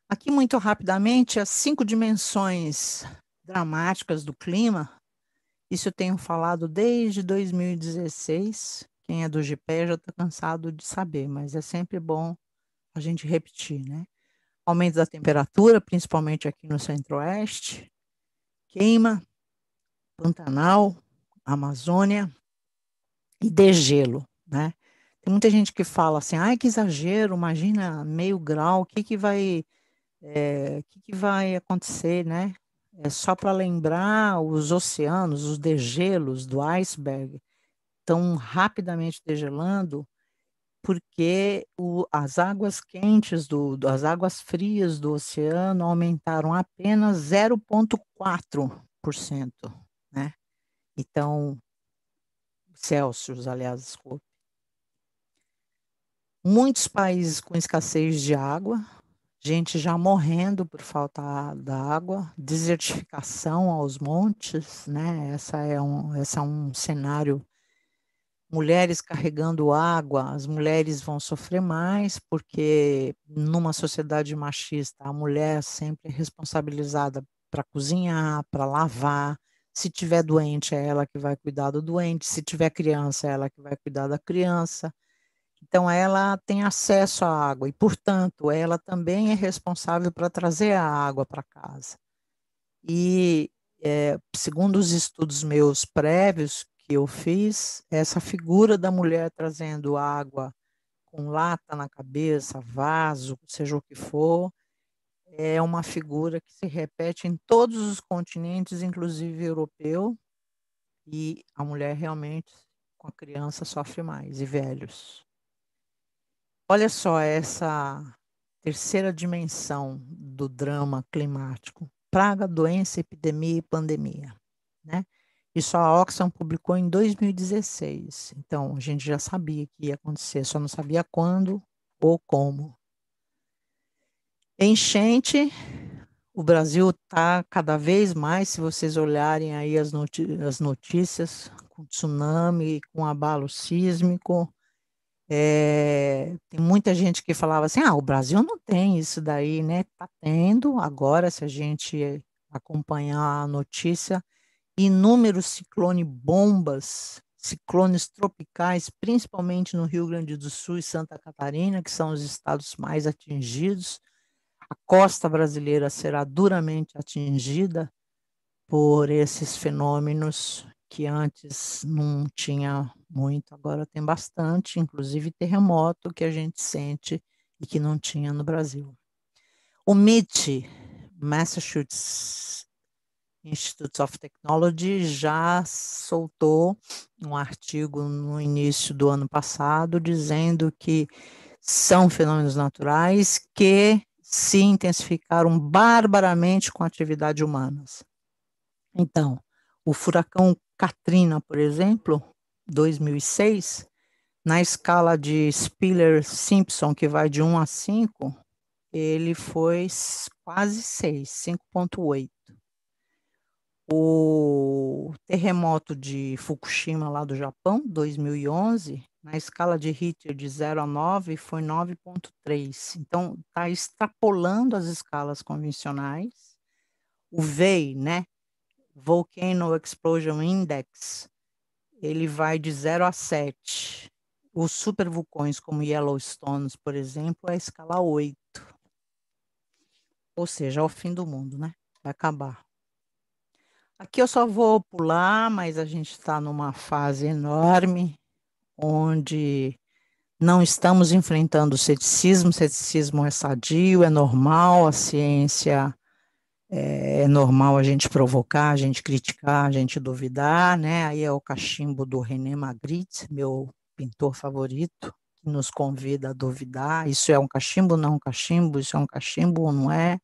[SPEAKER 1] Aqui, muito rapidamente, as 5 dimensões dramáticas do clima. Isso eu tenho falado desde 2016. Quem é do GPE já está cansado de saber, mas é sempre bom a gente repetir, né? Aumento da temperatura, principalmente aqui no Centro-Oeste, queima, Pantanal, Amazônia e degelo, né? Tem muita gente que fala assim, ai, que exagero, imagina meio grau, o que que vai acontecer, né? É só para lembrar, os oceanos, os degelos do iceberg estão rapidamente degelando porque as águas quentes, as águas frias do oceano aumentaram apenas 0,4%, né? Então, Celsius, aliás, desculpe. Muitos países com escassez de água, gente já morrendo por falta da água, desertificação aos montes, né? Esse é um cenário. Mulheres carregando água, as mulheres vão sofrer mais, porque numa sociedade machista, a mulher sempre é responsabilizada para cozinhar, para lavar. Se tiver doente, é ela que vai cuidar do doente. Se tiver criança, é ela que vai cuidar da criança. Então, ela tem acesso à água e, portanto, ela também é responsável para trazer a água para casa. E, segundo os estudos meus prévios que eu fiz, essa figura da mulher trazendo água com lata na cabeça, vaso, seja o que for, é uma figura que se repete em todos os continentes, inclusive europeu, e a mulher realmente, com a criança, sofre mais, e velhos. Olha só essa terceira dimensão do drama climático: praga, doença, epidemia e pandemia, né? Isso a Oxfam publicou em 2016. Então, a gente já sabia que ia acontecer, só não sabia quando ou como. Enchente, o Brasil está cada vez mais, se vocês olharem aí as notícias, com tsunami, com abalo sísmico. Tem muita gente que falava assim, o Brasil não tem isso daí, né? Está tendo, agora, se a gente acompanhar a notícia, inúmeros ciclone-bombas, ciclones tropicais, principalmente no Rio Grande do Sul e Santa Catarina, que são os estados mais atingidos. A costa brasileira será duramente atingida por esses fenômenos que antes não tinha muito, agora tem bastante, inclusive terremoto que a gente sente e que não tinha no Brasil. O MIT, Massachusetts Institute of Technology, já soltou um artigo no início do ano passado dizendo que são fenômenos naturais que se intensificaram barbaramente com a atividade humanas. Então, o furacão Katrina, por exemplo, 2006, na escala de Spiller-Simpson, que vai de 1 a 5, ele foi quase 6, 5,8. O terremoto de Fukushima, lá do Japão, 2011, na escala de Richter de 0 a 9, foi 9,3. Então, está extrapolando as escalas convencionais. O VEI, né? Volcano Explosion Index, ele vai de 0 a 7. Os supervulcões, como Yellowstone, por exemplo, é a escala 8. Ou seja, é o fim do mundo, né? Vai acabar. Aqui eu só vou pular, mas a gente está numa fase enorme, onde não estamos enfrentando o ceticismo. O ceticismo é sadio, é normal, a ciência é normal a gente provocar, a gente criticar, a gente duvidar, né? Aí é o cachimbo do René Magritte, meu pintor favorito, que nos convida a duvidar. Isso é um cachimbo, não é um cachimbo? Isso é um cachimbo ou não é?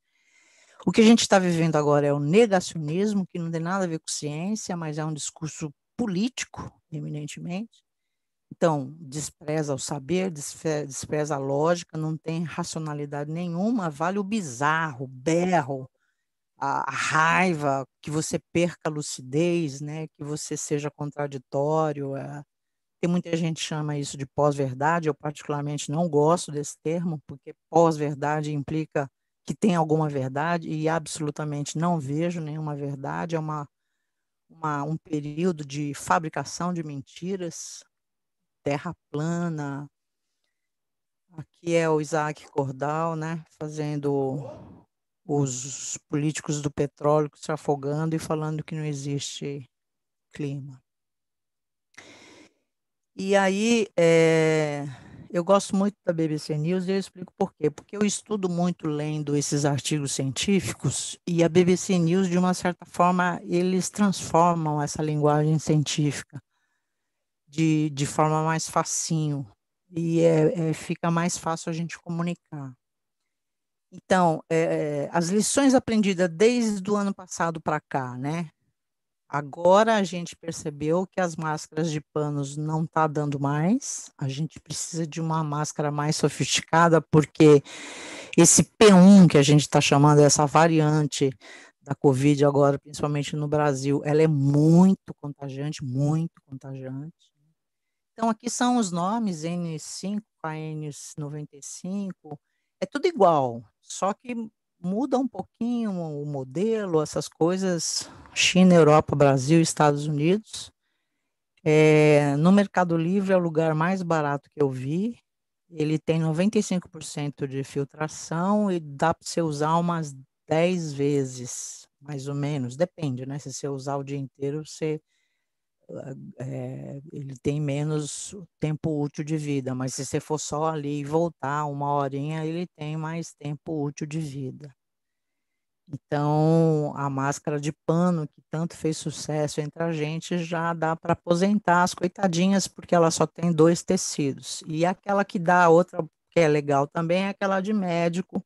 [SPEAKER 1] O que a gente está vivendo agora é o negacionismo, que não tem nada a ver com ciência, mas é um discurso político, eminentemente. Então, despreza o saber, despreza a lógica, não tem racionalidade nenhuma, vale o bizarro, o berro, a raiva, que você perca a lucidez, né? Que você seja contraditório. Tem muita gente que chama isso de pós-verdade, eu particularmente não gosto desse termo, porque pós-verdade implica que tem alguma verdade e absolutamente não vejo nenhuma verdade, é um período de fabricação de mentiras, terra plana. Aqui é o Isaac Cordal, né, fazendo os políticos do petróleo se afogando e falando que não existe clima. E aí, eu gosto muito da BBC News e eu explico por quê. Porque eu estudo muito lendo esses artigos científicos e a BBC News, de uma certa forma, eles transformam essa linguagem científica de forma mais facinho e fica mais fácil a gente comunicar. Então, as lições aprendidas desde o ano passado para cá, né? Agora a gente percebeu que as máscaras de panos não tá dando mais. A gente precisa de uma máscara mais sofisticada, porque esse P1 que a gente está chamando, essa variante da Covid agora, principalmente no Brasil, ela é muito contagiante, muito contagiante. Então aqui são os nomes N5, KN95, é tudo igual, só que muda um pouquinho o modelo, essas coisas, China, Europa, Brasil, Estados Unidos. No Mercado Livre é o lugar mais barato que eu vi. Ele tem 95% de filtração e dá para você usar umas 10 vezes, mais ou menos. Depende, né? Se você usar o dia inteiro, ele tem menos tempo útil de vida, mas se você for só ali e voltar uma horinha, ele tem mais tempo útil de vida. Então, a máscara de pano, que tanto fez sucesso entre a gente, já dá para aposentar as coitadinhas, porque ela só tem 2 tecidos. E aquela que dá outra, que é legal também é aquela de médico,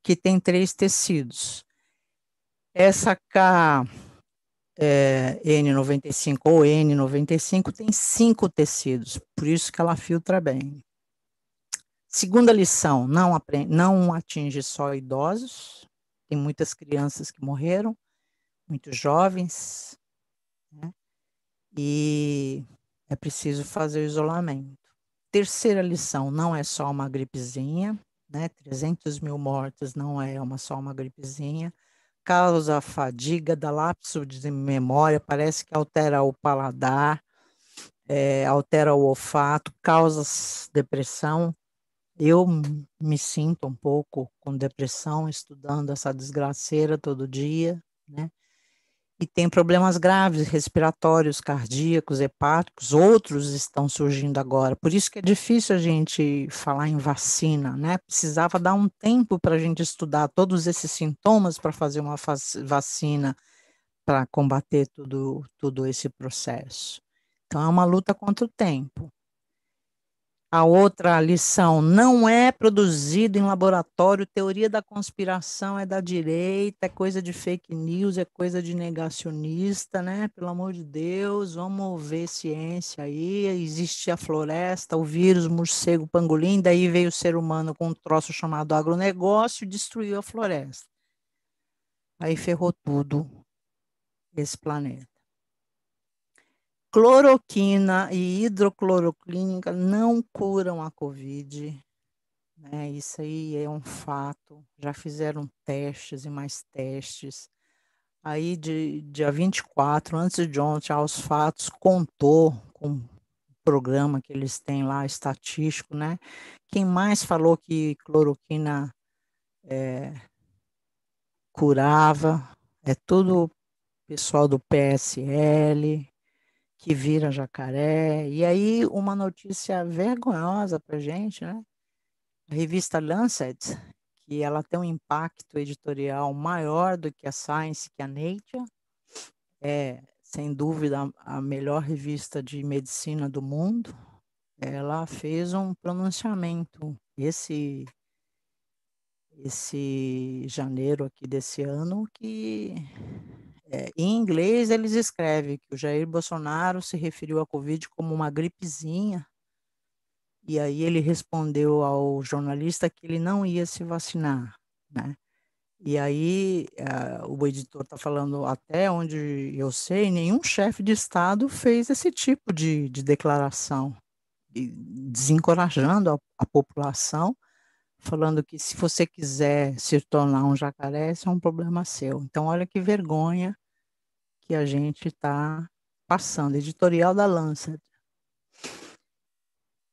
[SPEAKER 1] que tem 3 tecidos. Essa N95 ou N95 tem 5 tecidos, por isso que ela filtra bem. Segunda lição, não atinge só idosos, tem muitas crianças que morreram, muitos jovens, né? E é preciso fazer o isolamento. Terceira lição, não é só uma gripezinha, né? 300 mil mortes não é só uma gripezinha. Causa fadiga, dá lapso de memória, parece que altera o paladar, altera o olfato, causa depressão. Eu me sinto um pouco com depressão, estudando essa desgraceira todo dia, né? E tem problemas graves, respiratórios, cardíacos, hepáticos, outros estão surgindo agora. Por isso que é difícil a gente falar em vacina, né? Precisava dar um tempo para a gente estudar todos esses sintomas para fazer uma vacina para combater todo esse processo. Então, é uma luta contra o tempo. A outra lição, não é produzido em laboratório, teoria da conspiração é da direita, é coisa de fake news, é coisa de negacionista, né? Pelo amor de Deus, vamos ver ciência aí, existe a floresta, o vírus, morcego, pangolim, daí veio o ser humano com um troço chamado agronegócio e destruiu a floresta. Aí ferrou tudo esse planeta. Cloroquina e hidrocloroclínica não curam a Covid, né? Isso aí é um fato. Já fizeram testes e mais testes. Aí, dia 24, antes de ontem, aos fatos, contou com o programa que eles têm lá, estatístico, né? Quem mais falou que cloroquina curava é tudo pessoal do PSL, que vira jacaré. E aí, uma notícia vergonhosa para a gente, né? A revista Lancet, que ela tem um impacto editorial maior do que a Science, que a Nature, é, sem dúvida, a melhor revista de medicina do mundo. Ela fez um pronunciamento esse janeiro aqui desse ano, que em inglês eles escrevem que o Jair Bolsonaro se referiu à Covid como uma gripezinha, e aí ele respondeu ao jornalista que ele não ia se vacinar, né? E aí o editor está falando, até onde eu sei, nenhum chefe de Estado fez esse tipo de declaração, desencorajando a população, falando que se você quiser se tornar um jacaré, isso é um problema seu. Então, olha que vergonha que a gente está passando. Editorial da Lancet.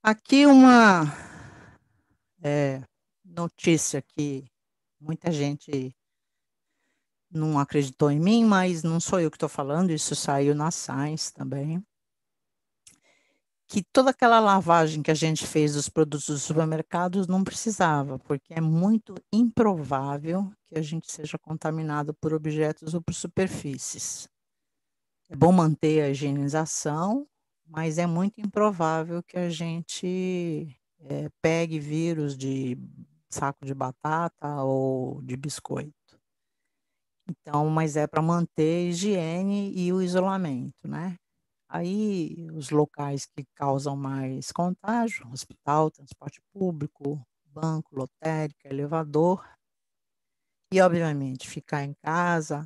[SPEAKER 1] Aqui uma notícia que muita gente não acreditou em mim, mas não sou eu que estou falando, isso saiu na Science também. Que toda aquela lavagem que a gente fez dos produtos dos supermercados não precisava, porque é muito improvável que a gente seja contaminado por objetos ou por superfícies. É bom manter a higienização, mas é muito improvável que a gente pegue vírus de saco de batata ou de biscoito. Então, mas é para manter a higiene e o isolamento, né? Aí, os locais que causam mais contágio, hospital, transporte público, banco, lotérica, elevador, e, obviamente, ficar em casa,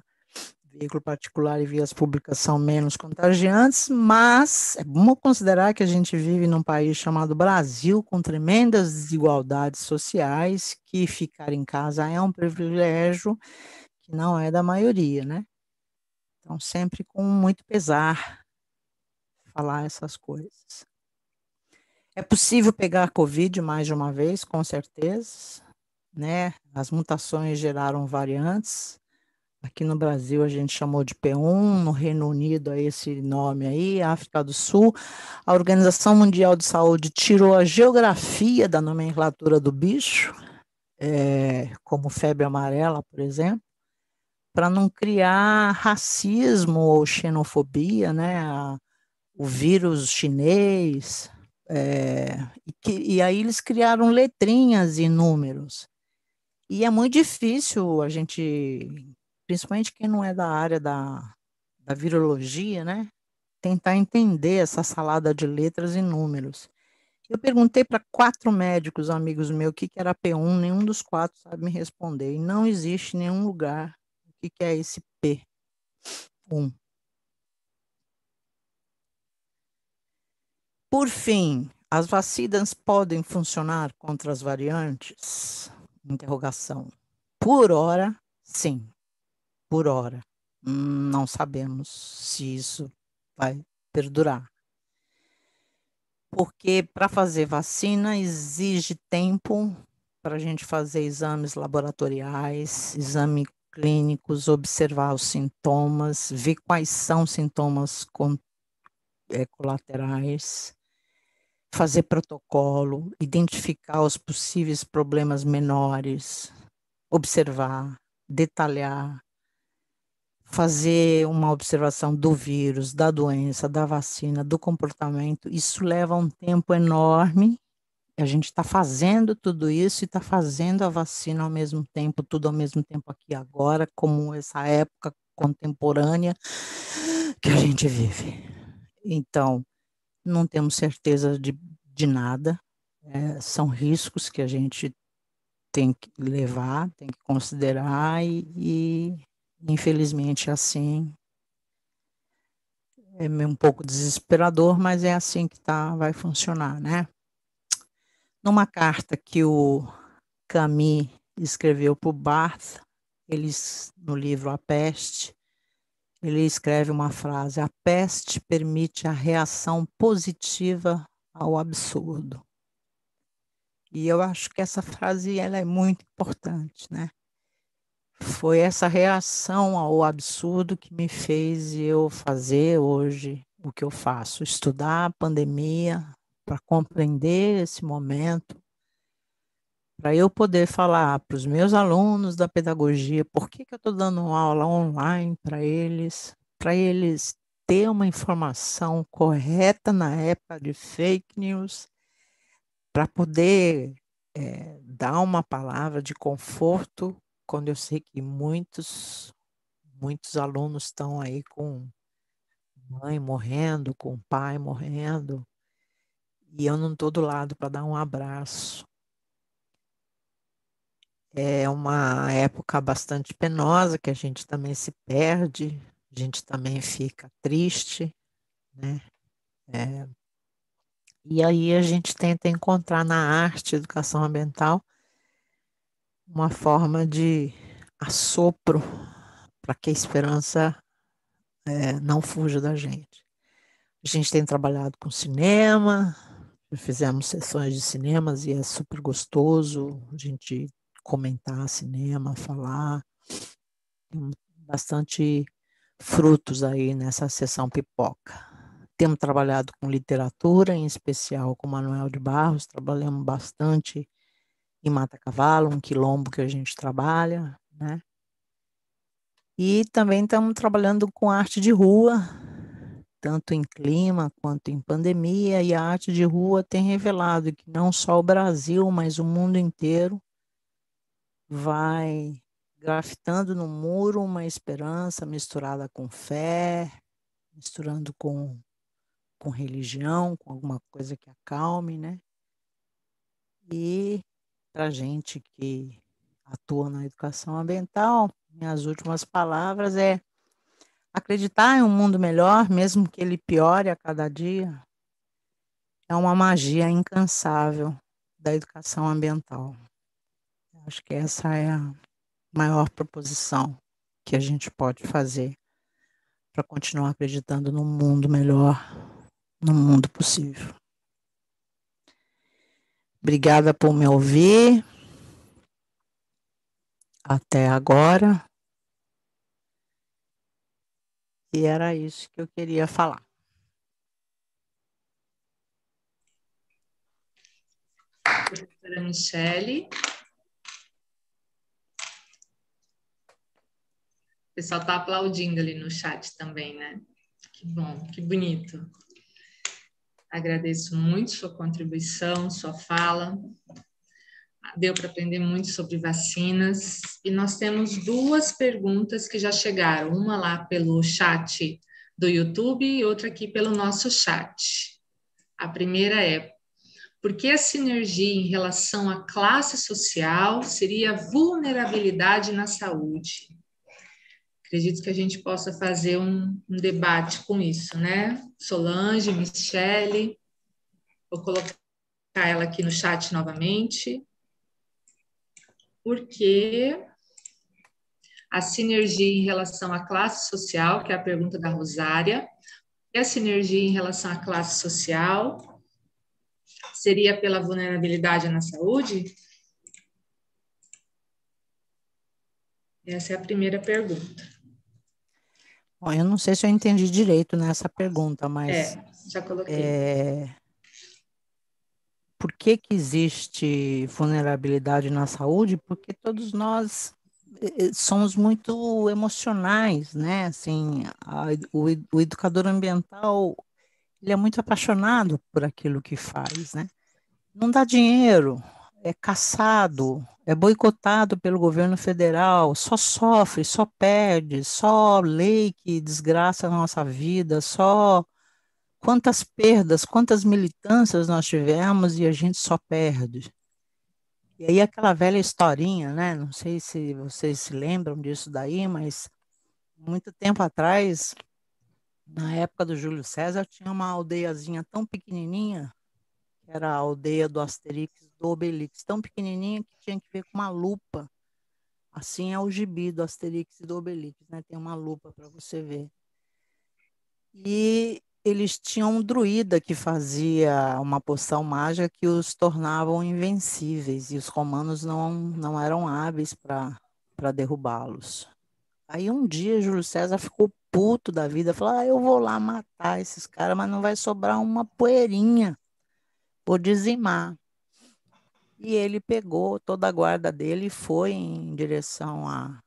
[SPEAKER 1] veículo particular e vias públicas são menos contagiantes, mas é bom considerar que a gente vive num país chamado Brasil, com tremendas desigualdades sociais, que ficar em casa é um privilégio que não é da maioria, né? Então, sempre com muito pesar falar essas coisas. É possível pegar a Covid mais de uma vez, com certeza, né? As mutações geraram variantes. Aqui no Brasil a gente chamou de P1, no Reino Unido é esse nome aí, África do Sul. A Organização Mundial de Saúde tirou a geografia da nomenclatura do bicho, como febre amarela, por exemplo, para não criar racismo ou xenofobia, né? O vírus chinês E aí eles criaram letrinhas e números. E é muito difícil a gente, principalmente quem não é da área da virologia, né? Tentar entender essa salada de letras e números. Eu perguntei para 4 médicos amigos meus o que que era P1, nenhum dos 4 sabe me responder. E não existe em nenhum lugar o que que é esse P1. Por fim, as vacinas podem funcionar contra as variantes? Interrogação. Por hora, sim. Por hora. Não sabemos se isso vai perdurar. Porque para fazer vacina exige tempo para a gente fazer exames laboratoriais, exames clínicos, observar os sintomas, ver quais são os sintomas colaterais, fazer protocolo, identificar os possíveis problemas menores, observar, detalhar, fazer uma observação do vírus, da doença, da vacina, do comportamento. Isso leva um tempo enorme. A gente está fazendo tudo isso e está fazendo a vacina ao mesmo tempo, tudo ao mesmo tempo aqui agora, como essa época contemporânea que a gente vive. Então, não temos certeza de nada, são riscos que a gente tem que levar, tem que considerar e infelizmente assim é meio um pouco desesperador, mas é assim que vai funcionar, né? Numa carta que o Camus escreveu para o Barthes, no livro A Peste, ele escreve uma frase: a peste permite a reação positiva ao absurdo. E eu acho que essa frase ela é muito importante, né? Foi essa reação ao absurdo que me fez eu fazer hoje o que eu faço, estudar a pandemia para compreender esse momento, para eu poder falar para os meus alunos da pedagogia por que que eu estou dando aula online para eles ter uma informação correta na época de fake news, para poder dar uma palavra de conforto quando eu sei que muitos alunos estão aí com mãe morrendo, com pai morrendo, e eu não estou do lado para dar um abraço. É uma época bastante penosa, que a gente também se perde, a gente também fica triste, né? E aí a gente tenta encontrar na arte, educação ambiental, uma forma de assopro para que a esperança não fuja da gente. A gente tem trabalhado com cinema, fizemos sessões de cinemas e é super gostoso a gente comentar cinema, falar. Tem bastante frutos aí nessa sessão pipoca. Temos trabalhado com literatura, em especial com Manuel de Barros, trabalhamos bastante em Mata Cavalo, um quilombo que a gente trabalha, né? E também estamos trabalhando com arte de rua, tanto em clima quanto em pandemia, e a arte de rua tem revelado que não só o Brasil, mas o mundo inteiro vai grafitando no muro uma esperança misturada com fé, misturando com religião, com alguma coisa que acalme, né? E para a gente que atua na educação ambiental, minhas últimas palavras é acreditar em um mundo melhor, mesmo que ele piore a cada dia, é uma magia incansável da educação ambiental. Acho que essa é a maior proposição que a gente pode fazer para continuar acreditando num mundo melhor, no mundo possível. Obrigada por me ouvir até agora. E era isso que eu queria falar.
[SPEAKER 4] Professora Michele. O pessoal está aplaudindo ali no chat também, né? Que bom, que bonito. Agradeço muito sua contribuição, sua fala. Deu para aprender muito sobre vacinas. E nós temos duas perguntas que já chegaram, uma lá pelo chat do YouTube e outra aqui pelo nosso chat. A primeira é: por que a sinergia em relação à classe social seria vulnerabilidade na saúde? Acredito que a gente possa fazer um debate com isso, né? Solange, Michele, vou colocar ela aqui no chat novamente. Por que a sinergia em relação à classe social, que é a pergunta da Rosária, e a sinergia em relação à classe social seria pela vulnerabilidade na saúde? Essa é a primeira pergunta.
[SPEAKER 1] Bom, eu não sei se eu entendi direito nessa pergunta, mas
[SPEAKER 4] Já coloquei.
[SPEAKER 1] por que que existe vulnerabilidade na saúde? Porque todos nós somos muito emocionais, né? Assim, o educador ambiental, ele é muito apaixonado por aquilo que faz, né? Não dá dinheiro, é caçado, é boicotado pelo governo federal, só sofre, só perde, só lei que desgraça a nossa vida, só quantas perdas, quantas militâncias nós tivemos e a gente só perde. E aí aquela velha historinha, né? Não sei se vocês se lembram disso daí, mas muito tempo atrás, na época do Júlio César, tinha uma aldeiazinha tão pequenininha, que era a aldeia do Asterix, do Obelix, tão pequenininha que tinha que ver com uma lupa. Assim é o gibi do Asterix e do Obelix, né? Tem uma lupa para você ver. E eles tinham um druida que fazia uma poção mágica que os tornavam invencíveis, e os romanos não eram hábeis para derrubá-los. Aí um dia Júlio César ficou puto da vida, falou: eu vou lá matar esses caras, mas não vai sobrar uma poeirinha, vou dizimar. E ele pegou toda a guarda dele e foi em direção à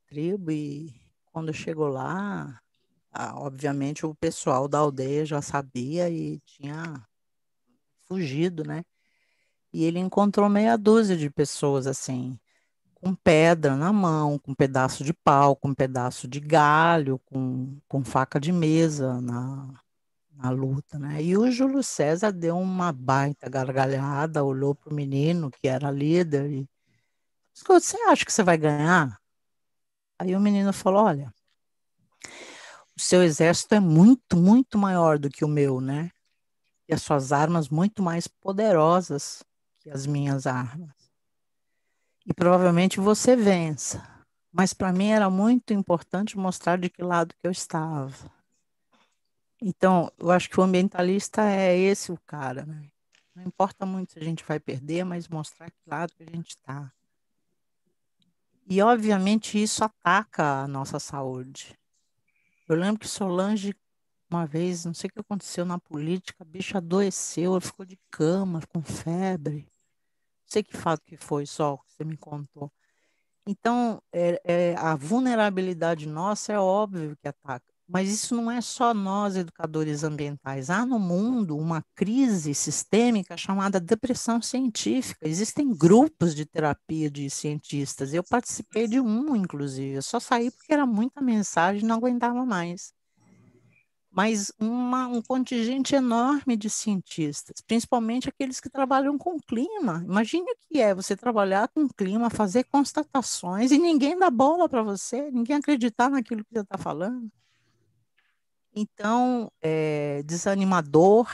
[SPEAKER 1] tribo, e quando chegou lá, obviamente o pessoal da aldeia já sabia e tinha fugido, né? E ele encontrou meia dúzia de pessoas assim, com pedra na mão, com pedaço de pau, com pedaço de galho, com faca de mesa na luta, né? E o Júlio César deu uma baita gargalhada, olhou para o menino que era líder e disse: você acha que você vai ganhar? Aí o menino falou: olha, o seu exército é muito, muito maior do que o meu, né? E as suas armas muito mais poderosas que as minhas armas. E provavelmente você vença. Mas para mim era muito importante mostrar de que lado que eu estava. Então, eu acho que o ambientalista é esse o cara, né? Não importa muito se a gente vai perder, mas mostrar que lado que a gente está. E, obviamente, isso ataca a nossa saúde. Eu lembro que Solange, uma vez, não sei o que aconteceu na política, a bicha adoeceu, ela ficou de cama, com febre. Não sei que fato que foi, só que você me contou. Então, a vulnerabilidade nossa é óbvio que ataca. Mas isso não é só nós, educadores ambientais. Há no mundo uma crise sistêmica chamada depressão científica. Existem grupos de terapia de cientistas. Eu participei de um, inclusive. Eu só saí porque era muita mensagem e não aguentava mais. Mas um contingente enorme de cientistas, principalmente aqueles que trabalham com clima. Imagine o que é você trabalhar com clima, fazer constatações e ninguém dá bola para você, ninguém acreditar naquilo que você está falando. Então, é desanimador,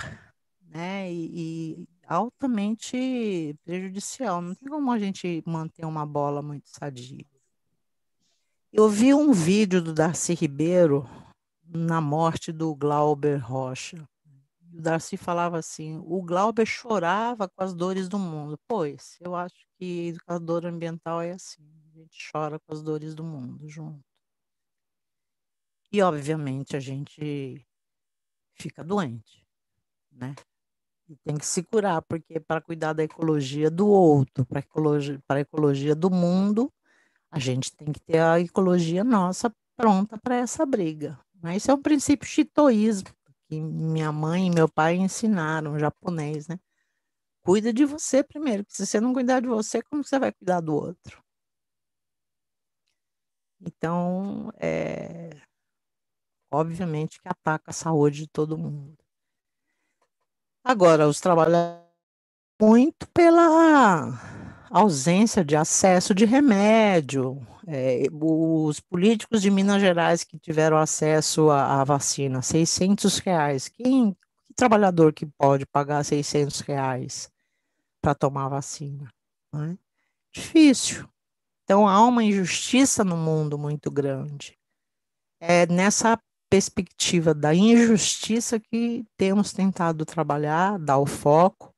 [SPEAKER 1] né, e altamente prejudicial. Não tem como a gente manter uma bola muito sadia. Eu vi um vídeo do Darcy Ribeiro na morte do Glauber Rocha. O Darcy falava assim: o Glauber chorava com as dores do mundo. Pois, eu acho que educador ambiental é assim, a gente chora com as dores do mundo junto. E, obviamente, a gente fica doente, né? E tem que se curar, porque para cuidar da ecologia do outro, para a ecologia do mundo, a gente tem que ter a ecologia nossa pronta para essa briga. Mas isso é um princípio chitoísmo, que minha mãe e meu pai ensinaram, japonês, né? Cuida de você primeiro, porque se você não cuidar de você, como você vai cuidar do outro? Então, obviamente que ataca a saúde de todo mundo. Agora, os trabalhadores muito pela ausência de acesso de remédio. Os políticos de Minas Gerais que tiveram acesso à vacina, R$ 600. Que trabalhador que pode pagar R$ 600 para tomar a vacina? Não é? Difícil. Então, há uma injustiça no mundo muito grande. É nessa perspectiva da injustiça que temos tentado trabalhar, dar o foco.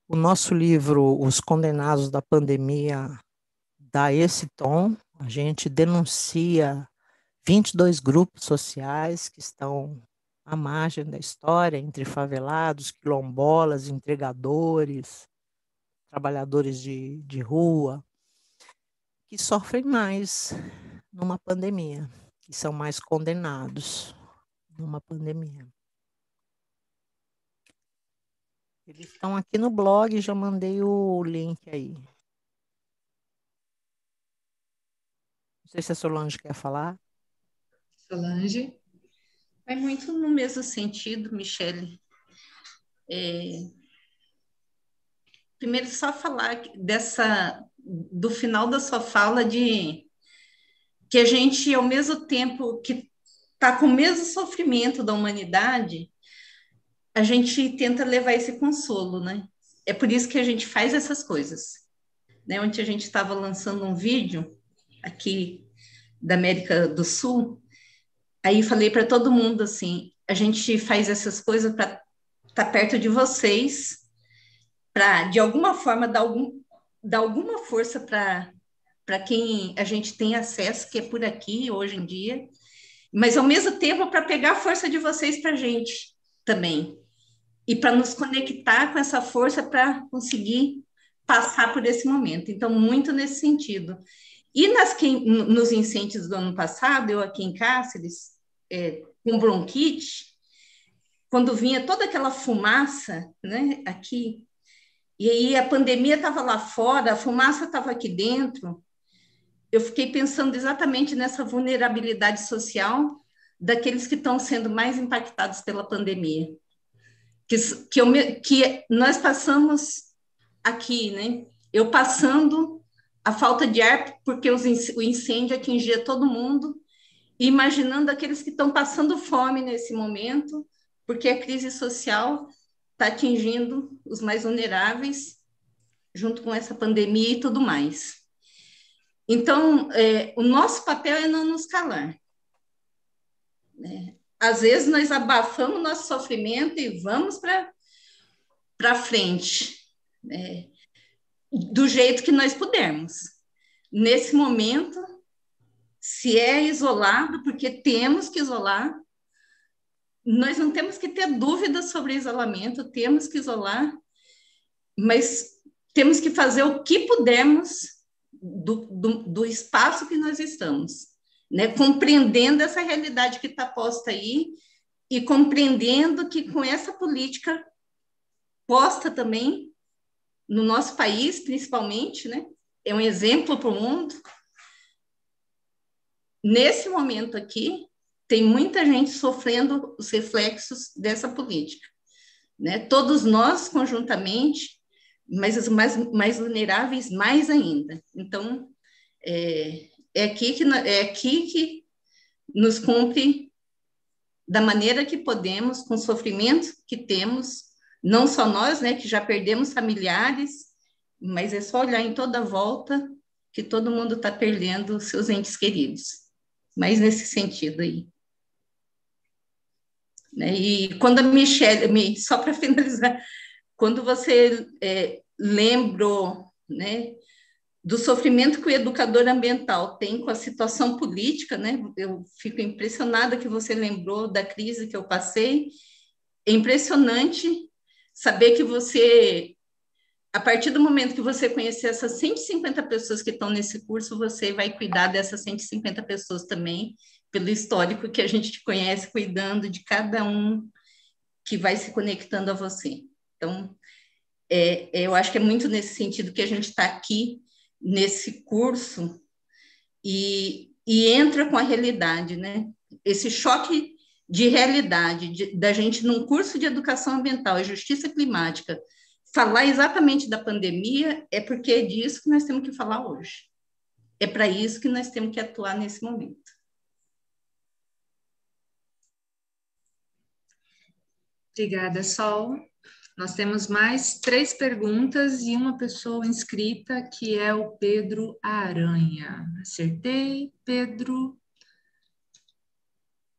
[SPEAKER 1] O nosso livro, Os Condenados da Pandemia, dá esse tom. A gente denuncia 22 grupos sociais que estão à margem da história, entre favelados, quilombolas, entregadores, trabalhadores de rua, que sofrem mais numa pandemia, que são mais condenados numa pandemia. Eles estão aqui no blog, já mandei o link aí. Não sei se a Solange quer falar.
[SPEAKER 4] Solange?
[SPEAKER 2] Vai muito no mesmo sentido, Michele. Primeiro, só falar do final da sua fala de que a gente, ao mesmo tempo que está com o mesmo sofrimento da humanidade, a gente tenta levar esse consolo, né? É por isso que a gente faz essas coisas. Né? Ontem a gente estava lançando um vídeo aqui da América do Sul, aí falei para todo mundo assim, a gente faz essas coisas para estar perto de vocês, para, de alguma forma, dar alguma força para quem a gente tem acesso, que é por aqui hoje em dia, mas ao mesmo tempo para pegar a força de vocês para a gente também, e para nos conectar com essa força para conseguir passar por esse momento. Então, muito nesse sentido. E nos incêndios do ano passado, eu aqui em Cáceres, com bronquite, quando vinha toda aquela fumaça, né, aqui, e aí a pandemia estava lá fora, a fumaça estava aqui dentro, eu fiquei pensando exatamente nessa vulnerabilidade social daqueles que estão sendo mais impactados pela pandemia. Que nós passamos aqui, né? Eu passando a falta de ar, porque o incêndio atingia todo mundo, e imaginando aqueles que estão passando fome nesse momento, porque a crise social está atingindo os mais vulneráveis, junto com essa pandemia e tudo mais. Então, o nosso papel é não nos calar. Né? Às vezes, nós abafamos nosso sofrimento e vamos para frente, né? Do jeito que nós pudermos. Nesse momento, se é isolado, porque temos que isolar, nós não temos que ter dúvidas sobre isolamento, temos que isolar, mas temos que fazer o que pudermos do espaço que nós estamos, né? Compreendendo essa realidade que está posta aí e compreendendo que com essa política posta também no nosso país, principalmente, né? É um exemplo para o mundo. Nesse momento aqui, tem muita gente sofrendo os reflexos dessa política, né? Todos nós, conjuntamente, mas os mais vulneráveis mais ainda. Então, é aqui que nos cumpre da maneira que podemos, com o sofrimento que temos, não só nós, né, que já perdemos familiares, mas é só olhar em toda a volta que todo mundo está perdendo seus entes queridos. Mas nesse sentido aí. Né? E quando a Michele, só para finalizar, quando você lembrou, né, do sofrimento que o educador ambiental tem com a situação política, né, eu fico impressionada que você lembrou da crise que eu passei. É impressionante saber que você, a partir do momento que você conhecer essas 150 pessoas que estão nesse curso, você vai cuidar dessas 150 pessoas também, pelo histórico que a gente te conhece, cuidando de cada um que vai se conectando a você. Então, eu acho que é muito nesse sentido que a gente está aqui, nesse curso, e entra com a realidade, né? Esse choque de realidade, da gente, num curso de educação ambiental e justiça climática, falar exatamente da pandemia, é porque é disso que nós temos que falar hoje. É para isso que nós temos que atuar nesse momento.
[SPEAKER 4] Obrigada, Sol. Nós temos mais 3 perguntas e uma pessoa inscrita, que é o Pedro Aranha. Acertei, Pedro.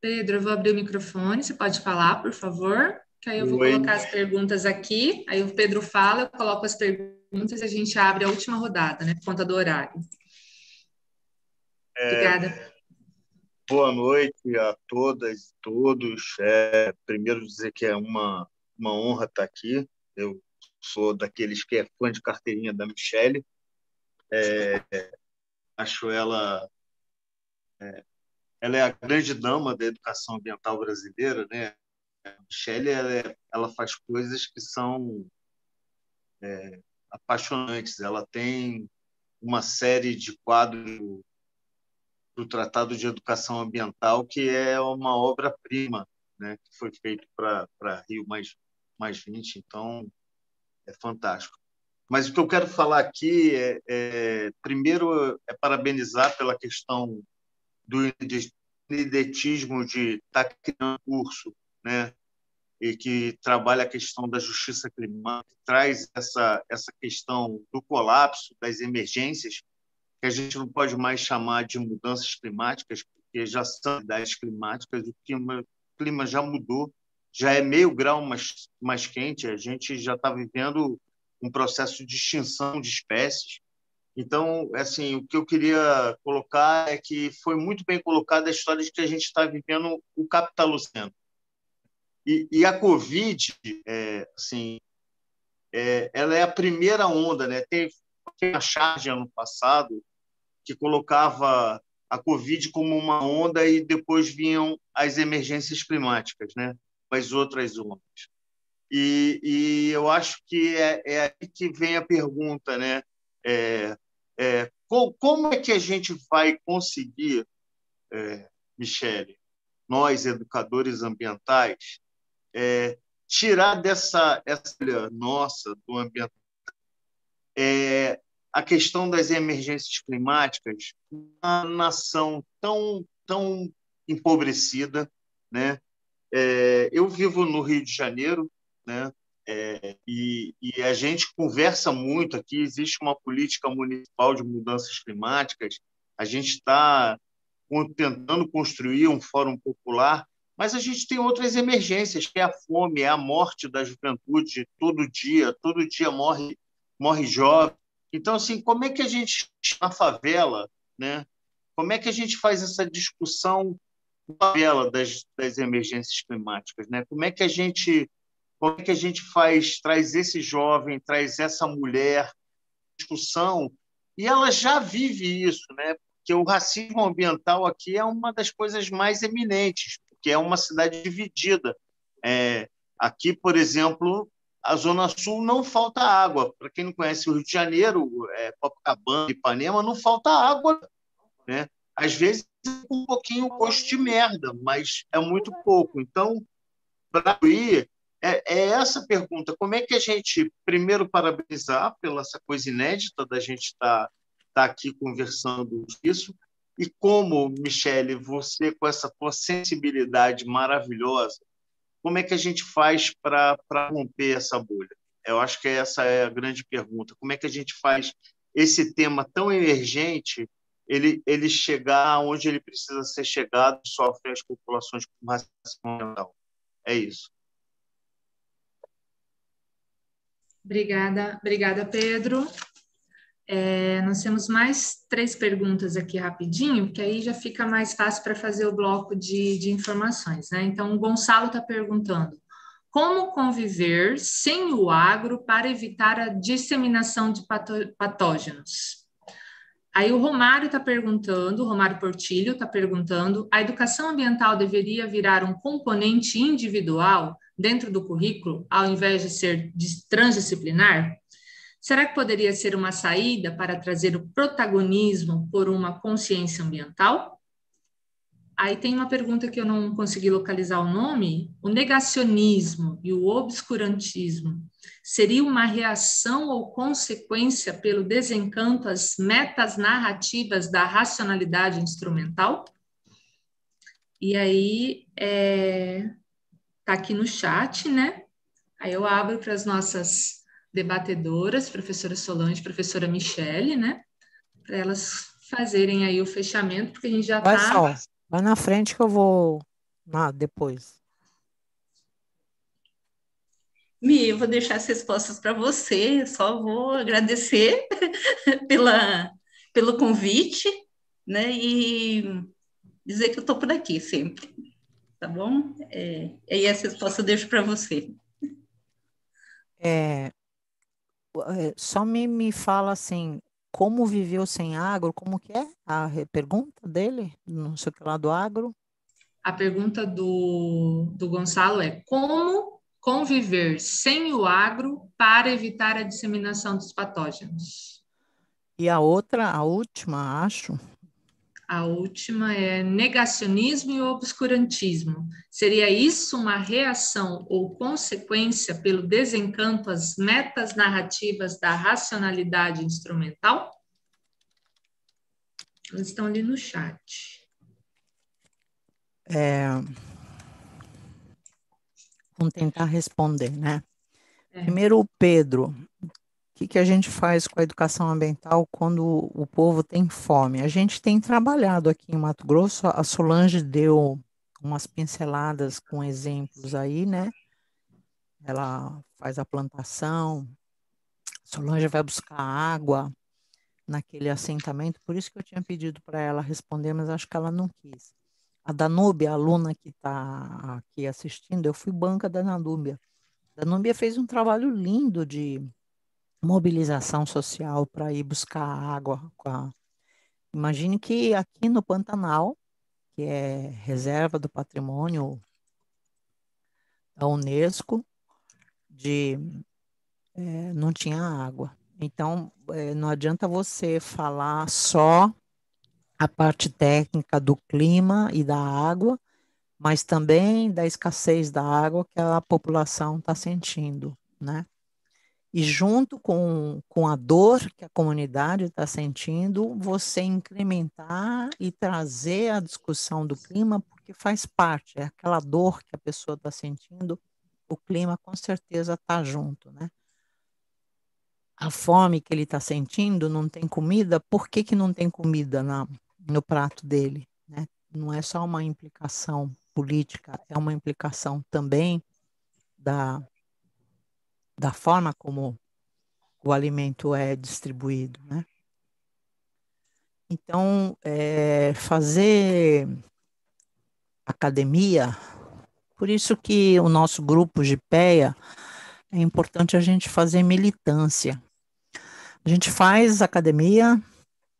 [SPEAKER 4] Pedro, eu vou abrir o microfone, você pode falar, por favor? Que aí eu vou colocar as perguntas aqui, aí o Pedro fala, eu coloco as perguntas e a gente abre a última rodada, né, por conta do horário. Obrigada.
[SPEAKER 5] Boa noite a todas e todos. Primeiro dizer que é uma honra estar aqui. Eu sou daqueles que é fã de carteirinha da Michele. Acho ela é a grande dama da educação ambiental brasileira, né? A Michele ela faz coisas que são apaixonantes. Ela tem uma série de quadros do Tratado de Educação Ambiental, que é uma obra-prima, né, que foi feito para Rio mais 20, então é fantástico. Mas o que eu quero falar aqui primeiro, parabenizar pela questão do ineditismo de estar criando curso, né, e que trabalha a questão da justiça climática, traz essa questão do colapso, das emergências, que a gente não pode mais chamar de mudanças climáticas, porque já são atividades climáticas, o clima já mudou, já é meio grau mais quente, a gente já está vivendo um processo de extinção de espécies. Então, assim, o que eu queria colocar é que foi muito bem colocada a história de que a gente está vivendo o capitaloceno. E a Covid, ela é a primeira onda, né? Teve uma charge ano passado que colocava a Covid como uma onda e depois vinham as emergências climáticas, né? As outras ondas. E eu acho que é aí que vem a pergunta, né? Como é que a gente vai conseguir, Michele, nós, educadores ambientais, tirar dessa nossa do ambiental a questão das emergências climáticas, uma nação tão empobrecida, né? Eu vivo no Rio de Janeiro, né? E a gente conversa muito aqui, existe uma política municipal de mudanças climáticas, a gente está tentando construir um fórum popular, mas a gente tem outras emergências, que é a fome, é a morte da juventude, todo dia morre jovem. Então, assim, como é que a gente, na favela, né? Como é que a gente faz essa discussão na favela das emergências climáticas, né? Como é que a gente traz esse jovem, traz essa mulher, discussão, e ela já vive isso, né? Porque o racismo ambiental aqui é uma das coisas mais eminentes, porque é uma cidade dividida. Aqui, por exemplo, a Zona Sul não falta água. Para quem não conhece o Rio de Janeiro, Copacabana, Ipanema, não falta água, né? Às vezes um pouquinho gosto de merda, mas é muito pouco. Então, para ir, essa pergunta: como é que a gente, primeiro, parabenizar pela essa coisa inédita da gente estar aqui conversando isso, e como, Michele, você, com essa tua sensibilidade maravilhosa, como é que a gente faz para romper essa bolha? Eu acho que essa é a grande pergunta. Como é que a gente faz esse tema tão emergente ele chegar onde ele precisa ser chegado, sofre as populações com racismo ambiental? É isso.
[SPEAKER 4] Obrigada, Pedro. Nós temos mais 3 perguntas aqui rapidinho, que aí já fica mais fácil para fazer o bloco de informações, né? Então, o Gonçalo está perguntando: como conviver sem o agro para evitar a disseminação de patógenos? Aí o Romário está perguntando, o Romário Portilho está perguntando: a educação ambiental deveria virar um componente individual dentro do currículo, ao invés de ser transdisciplinar? Será que poderia ser uma saída para trazer o protagonismo por uma consciência ambiental? Aí tem uma pergunta que eu não consegui localizar o nome. O negacionismo e o obscurantismo seria uma reação ou consequência pelo desencanto às metas narrativas da racionalidade instrumental? E aí, tá aqui no chat, né? Aí eu abro para as nossas debatedoras, professora Solange, professora Michele, né? Para elas fazerem aí o fechamento, porque a gente já
[SPEAKER 1] Vai,
[SPEAKER 4] está...
[SPEAKER 1] Sol, vai na frente que eu vou depois.
[SPEAKER 2] Mi, eu vou deixar as respostas para você, só vou agradecer pelo convite, né? E dizer que eu estou por aqui sempre, tá bom? E essa resposta eu deixo para você.
[SPEAKER 1] Só me fala assim, como viveu sem agro, como que é a pergunta dele, não sei o que lá do agro?
[SPEAKER 4] A pergunta do Gonçalo é: como conviver sem o agro para evitar a disseminação dos patógenos?
[SPEAKER 1] E a outra, a última, acho,
[SPEAKER 4] A última é negacionismo e obscurantismo. Seria isso uma reação ou consequência pelo desencanto às metas narrativas da racionalidade instrumental? Elas estão ali no chat.
[SPEAKER 1] vamos tentar responder, né? Primeiro, o Pedro, o que a gente faz com a educação ambiental quando o povo tem fome? A gente tem trabalhado aqui em Mato Grosso, a Solange deu umas pinceladas com exemplos aí, né? Ela faz a plantação, Solange vai buscar água naquele assentamento, por isso que eu tinha pedido para ela responder, mas acho que ela não quis. A Danúbia, a aluna que está aqui assistindo, eu fui banca da Danúbia. A Danúbia fez um trabalho lindo de mobilização social para ir buscar água. Imagine que aqui no Pantanal, que é reserva do patrimônio da Unesco, não tinha água. Então, não adianta você falar só a parte técnica do clima e da água, mas também da escassez da água que a população está sentindo, né? E junto com a dor que a comunidade está sentindo, você incrementar e trazer a discussão do clima, porque faz parte, é aquela dor que a pessoa está sentindo, o clima com certeza está junto, né? A fome que ele está sentindo, não tem comida, por que que não tem comida no prato dele, né? Não é só uma implicação política, é uma implicação também da forma como o alimento é distribuído, né? Então, fazer academia, por isso que o nosso grupo de PEA, é importante a gente fazer militância. A gente faz academia,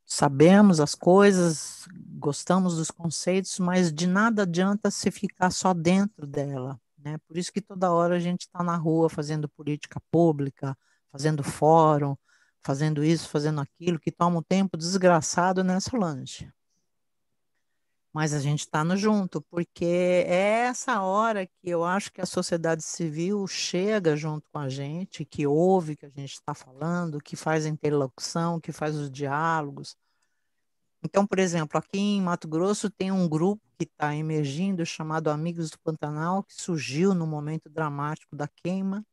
[SPEAKER 1] sabemos as coisas, gostamos dos conceitos, mas de nada adianta se ficar só dentro dela, né? Por isso que toda hora a gente está na rua fazendo política pública, fazendo fórum, fazendo isso, fazendo aquilo, que toma um tempo desgraçado, né, Solange? Mas a gente está no junto, porque é essa hora que eu acho que a sociedade civil chega junto com a gente, que ouve o que a gente está falando, que faz a interlocução, que faz os diálogos. Então, por exemplo, aqui em Mato Grosso tem um grupo que está emergindo chamado Amigos do Pantanal, que surgiu no momento dramático da queima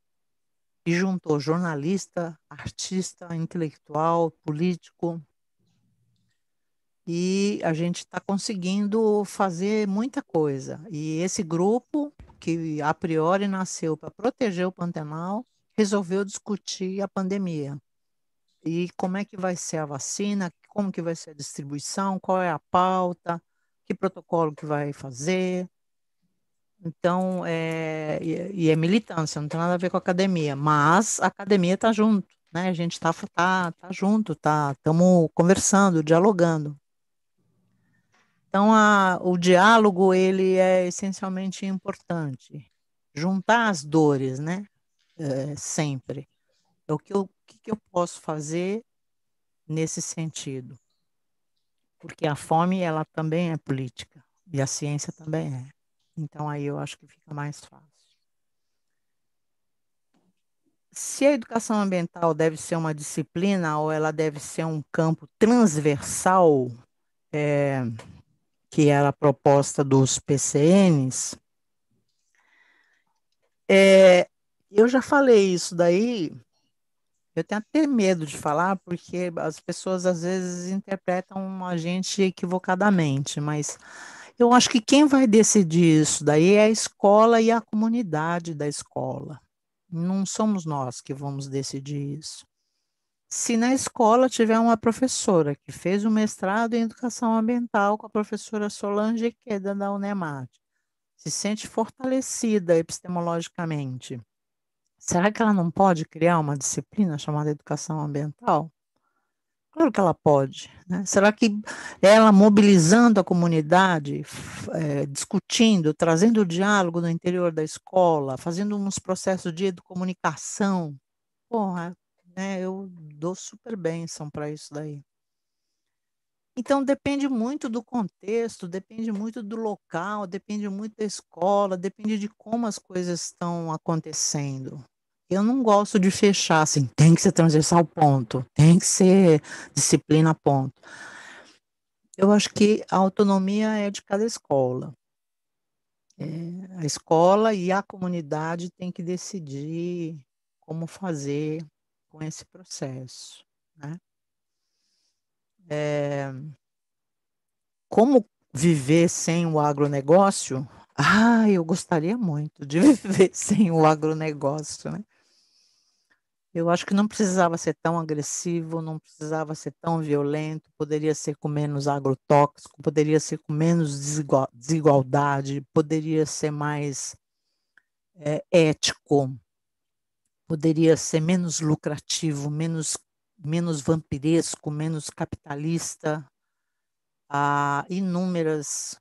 [SPEAKER 1] e juntou jornalista, artista, intelectual, político, e a gente está conseguindo fazer muita coisa. E esse grupo, que a priori nasceu para proteger o Pantanal, resolveu discutir a pandemia. E como é que vai ser a vacina, como que vai ser a distribuição, qual é a pauta, que protocolo que vai fazer. Então, e é militância, não tem nada a ver com a academia, mas a academia está junto, né? A gente tá junto, estamos conversando, dialogando. Então, o diálogo, ele é essencialmente importante. juntar as dores, né? Sempre. O que eu posso fazer nesse sentido? Porque a fome, ela também é política, e a ciência também é. Então, aí eu acho que fica mais fácil. Se a educação ambiental deve ser uma disciplina ou ela deve ser um campo transversal, que era a proposta dos PCNs, eu já falei isso daí, eu tenho até medo de falar, porque as pessoas às vezes interpretam a gente equivocadamente, mas eu acho que quem vai decidir isso daí é a escola e a comunidade da escola. Não somos nós que vamos decidir isso. Se na escola tiver uma professora que fez um mestrado em educação ambiental com a professora Solange Queda da Unemate, se sente fortalecida epistemologicamente, será que ela não pode criar uma disciplina chamada educação ambiental? Claro que ela pode, né? Será que ela mobilizando a comunidade, discutindo, trazendo o diálogo no interior da escola, fazendo uns processos de educomunicação, porra, né, eu dou super bênção para isso daí. Então, depende muito do contexto, depende muito do local, depende muito da escola, depende de como as coisas estão acontecendo. Eu não gosto de fechar assim, tem que ser transversal, ponto, tem que ser disciplina, ponto. Eu acho que a autonomia é de cada escola. A escola e a comunidade têm que decidir como fazer com esse processo, né? Como viver sem o agronegócio? Ah, eu gostaria muito de viver sem o agronegócio, né? Eu acho que não precisava ser tão agressivo, não precisava ser tão violento, poderia ser com menos agrotóxico, poderia ser com menos desigualdade, poderia ser mais ético, poderia ser menos lucrativo, menos vampiresco, menos capitalista. Há inúmeras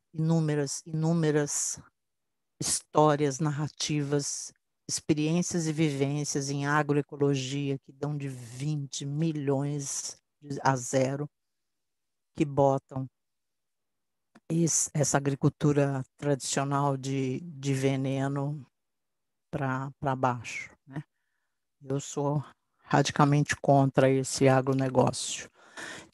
[SPEAKER 1] histórias, narrativas, experiências e vivências em agroecologia que dão de 20 milhões a zero, que botam essa agricultura tradicional de veneno para baixo, né? Eu sou radicalmente contra esse agronegócio.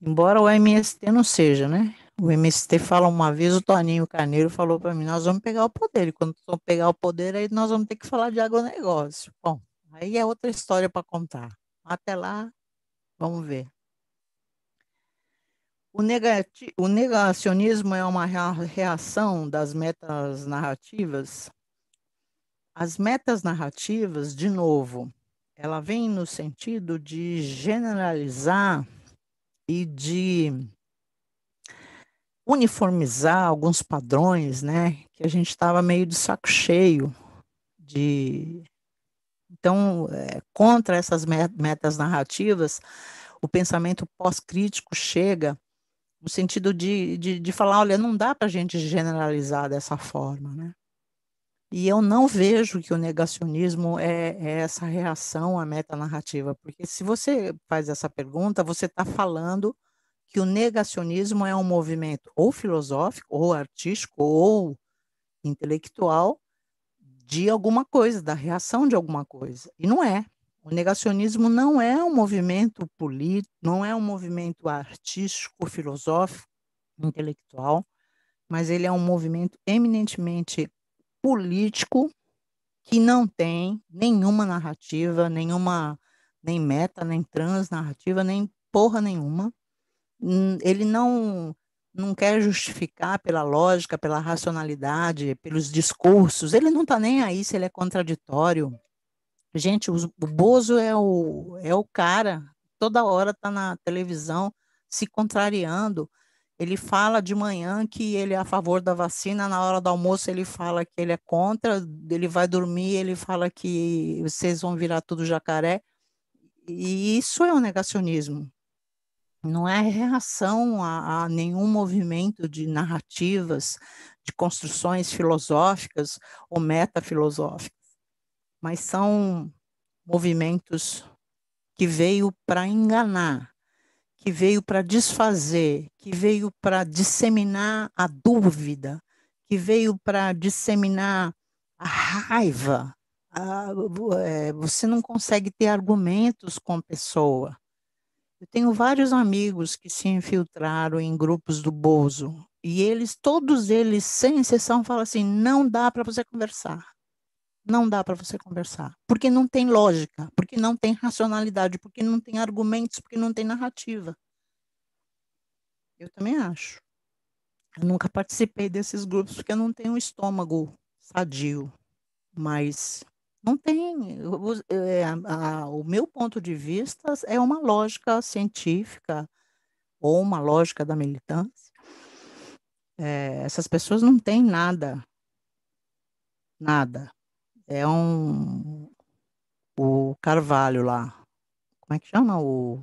[SPEAKER 1] Embora o MST não seja, né? O MST fala uma vez, o Toninho Carneiro falou para mim, nós vamos pegar o poder, e quando nós pegar o poder, aí nós vamos ter que falar de agronegócio. Bom, aí é outra história para contar. Até lá, vamos ver. O negacionismo é uma reação das metas narrativas. As metas narrativas, de novo, ela vem no sentido de generalizar e de uniformizar alguns padrões, né, que a gente estava meio de saco cheio de. Então, contra essas metas narrativas, o pensamento pós-crítico chega no sentido de falar, olha, não dá para a gente generalizar dessa forma, né? E eu não vejo que o negacionismo é essa reação à metanarrativa, porque se você faz essa pergunta, você está falando que o negacionismo é um movimento ou filosófico, ou artístico, ou intelectual de alguma coisa, da reação de alguma coisa. E não é. O negacionismo não é um movimento político, não é um movimento artístico, filosófico, intelectual, mas ele é um movimento eminentemente político que não tem nenhuma narrativa, nem meta, nem transnarrativa, nem porra nenhuma. Ele não quer justificar pela lógica, pela racionalidade, pelos discursos. Ele não está nem aí se ele é contraditório. Gente, o Bozo é o cara, toda hora está na televisão se contrariando. Ele fala de manhã que ele é a favor da vacina, na hora do almoço ele fala que ele é contra, ele vai dormir, ele fala que vocês vão virar tudo jacaré. E isso é um negacionismo. Não é reação a nenhum movimento de narrativas, de construções filosóficas ou metafilosóficas. mas são movimentos que veio para enganar, que veio para desfazer, que veio para disseminar a dúvida, que veio para disseminar a raiva. Você não consegue ter argumentos com a pessoa. Eu tenho vários amigos que se infiltraram em grupos do Bozo, e todos eles, sem exceção, falam assim: não dá para você conversar. Não dá para você conversar, porque não tem lógica, porque não tem racionalidade, porque não tem argumentos, porque não tem narrativa. Eu também acho. Eu nunca participei desses grupos porque eu não tenho um estômago sadio, mas não tem. O meu ponto de vista é uma lógica científica ou uma lógica da militância. Essas pessoas não têm nada, nada. O Carvalho lá, como é que chama? O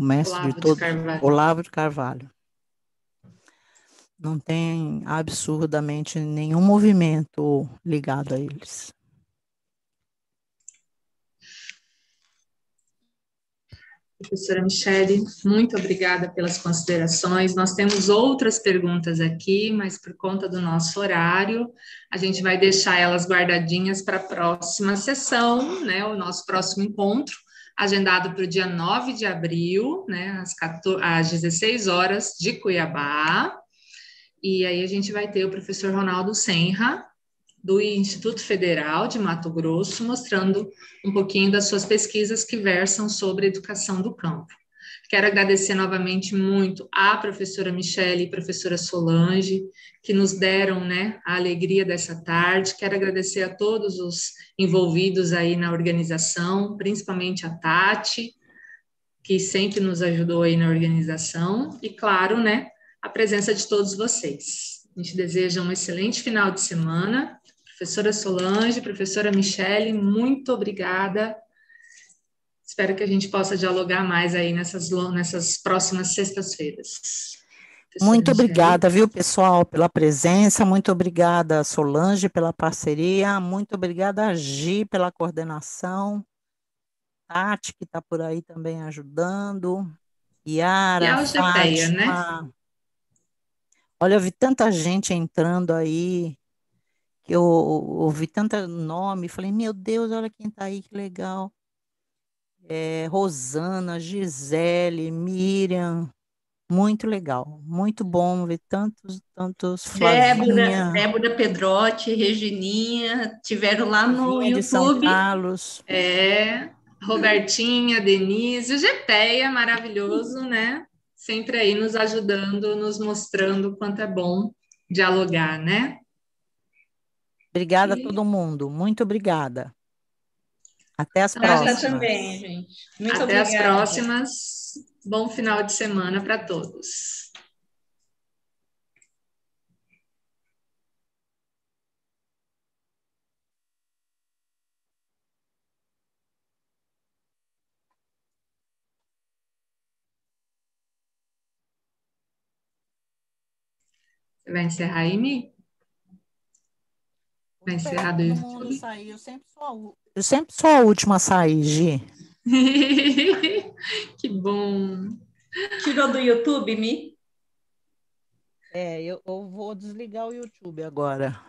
[SPEAKER 1] mestre de
[SPEAKER 4] Olavo de
[SPEAKER 1] todos,
[SPEAKER 4] Carvalho.
[SPEAKER 1] Olavo de Carvalho. Não tem absurdamente nenhum movimento ligado a eles.
[SPEAKER 4] Professora Michele, muito obrigada pelas considerações. Nós temos outras perguntas aqui, mas por conta do nosso horário, a gente vai deixar elas guardadinhas para a próxima sessão, né? O nosso próximo encontro, agendado para o dia 9 de abril, né? Às 16 horas, de Cuiabá. E aí a gente vai ter o professor Ronaldo Senra, do Instituto Federal de Mato Grosso, mostrando um pouquinho das suas pesquisas que versam sobre educação do campo. Quero agradecer novamente muito à professora Michele e professora Solange, que nos deram, né, a alegria dessa tarde. Quero agradecer a todos os envolvidos aí na organização, principalmente a Tati, que sempre nos ajudou aí na organização, e claro, né, a presença de todos vocês. A gente deseja um excelente final de semana. Professora Solange, professora Michele, muito obrigada. Espero que a gente possa dialogar mais aí nessas próximas sextas-feiras.
[SPEAKER 1] Muito obrigada, viu, pessoal, pela presença. Muito obrigada, Solange, pela parceria. Muito obrigada, Gi, pela coordenação. Tati, que está por aí também ajudando. Yara,
[SPEAKER 4] e a Algepeia,
[SPEAKER 1] Fátima.
[SPEAKER 4] né?
[SPEAKER 1] Olha, eu vi tanta gente entrando aí, que eu ouvi tanto nome, falei, meu Deus, olha quem está aí, que legal. Rosana, Gisele, Miriam, muito legal, muito bom ver tantos, Flavinha,
[SPEAKER 2] Débora Pedrotti, Regininha, tiveram lá no
[SPEAKER 1] Flavinha de São
[SPEAKER 2] YouTube.
[SPEAKER 1] Carlos.
[SPEAKER 4] Robertinha, Denise, o Gepeia, maravilhoso, né? Sempre aí nos ajudando, nos mostrando o quanto é bom dialogar, né?
[SPEAKER 1] Obrigada a todo mundo, muito obrigada. Até as
[SPEAKER 4] Então, a gente
[SPEAKER 1] próximas.
[SPEAKER 2] Também, gente. Muito
[SPEAKER 4] Até
[SPEAKER 2] obrigada.
[SPEAKER 4] as próximas. Bom final de semana para todos. Você vai encerrar aí, Mi? Vai encerrar do
[SPEAKER 1] Todo mundo
[SPEAKER 4] YouTube?
[SPEAKER 1] sair, eu sempre sou a última a sair, Gi.
[SPEAKER 4] Que bom.
[SPEAKER 2] Tirou do YouTube, Mi?
[SPEAKER 1] Eu vou desligar o YouTube agora.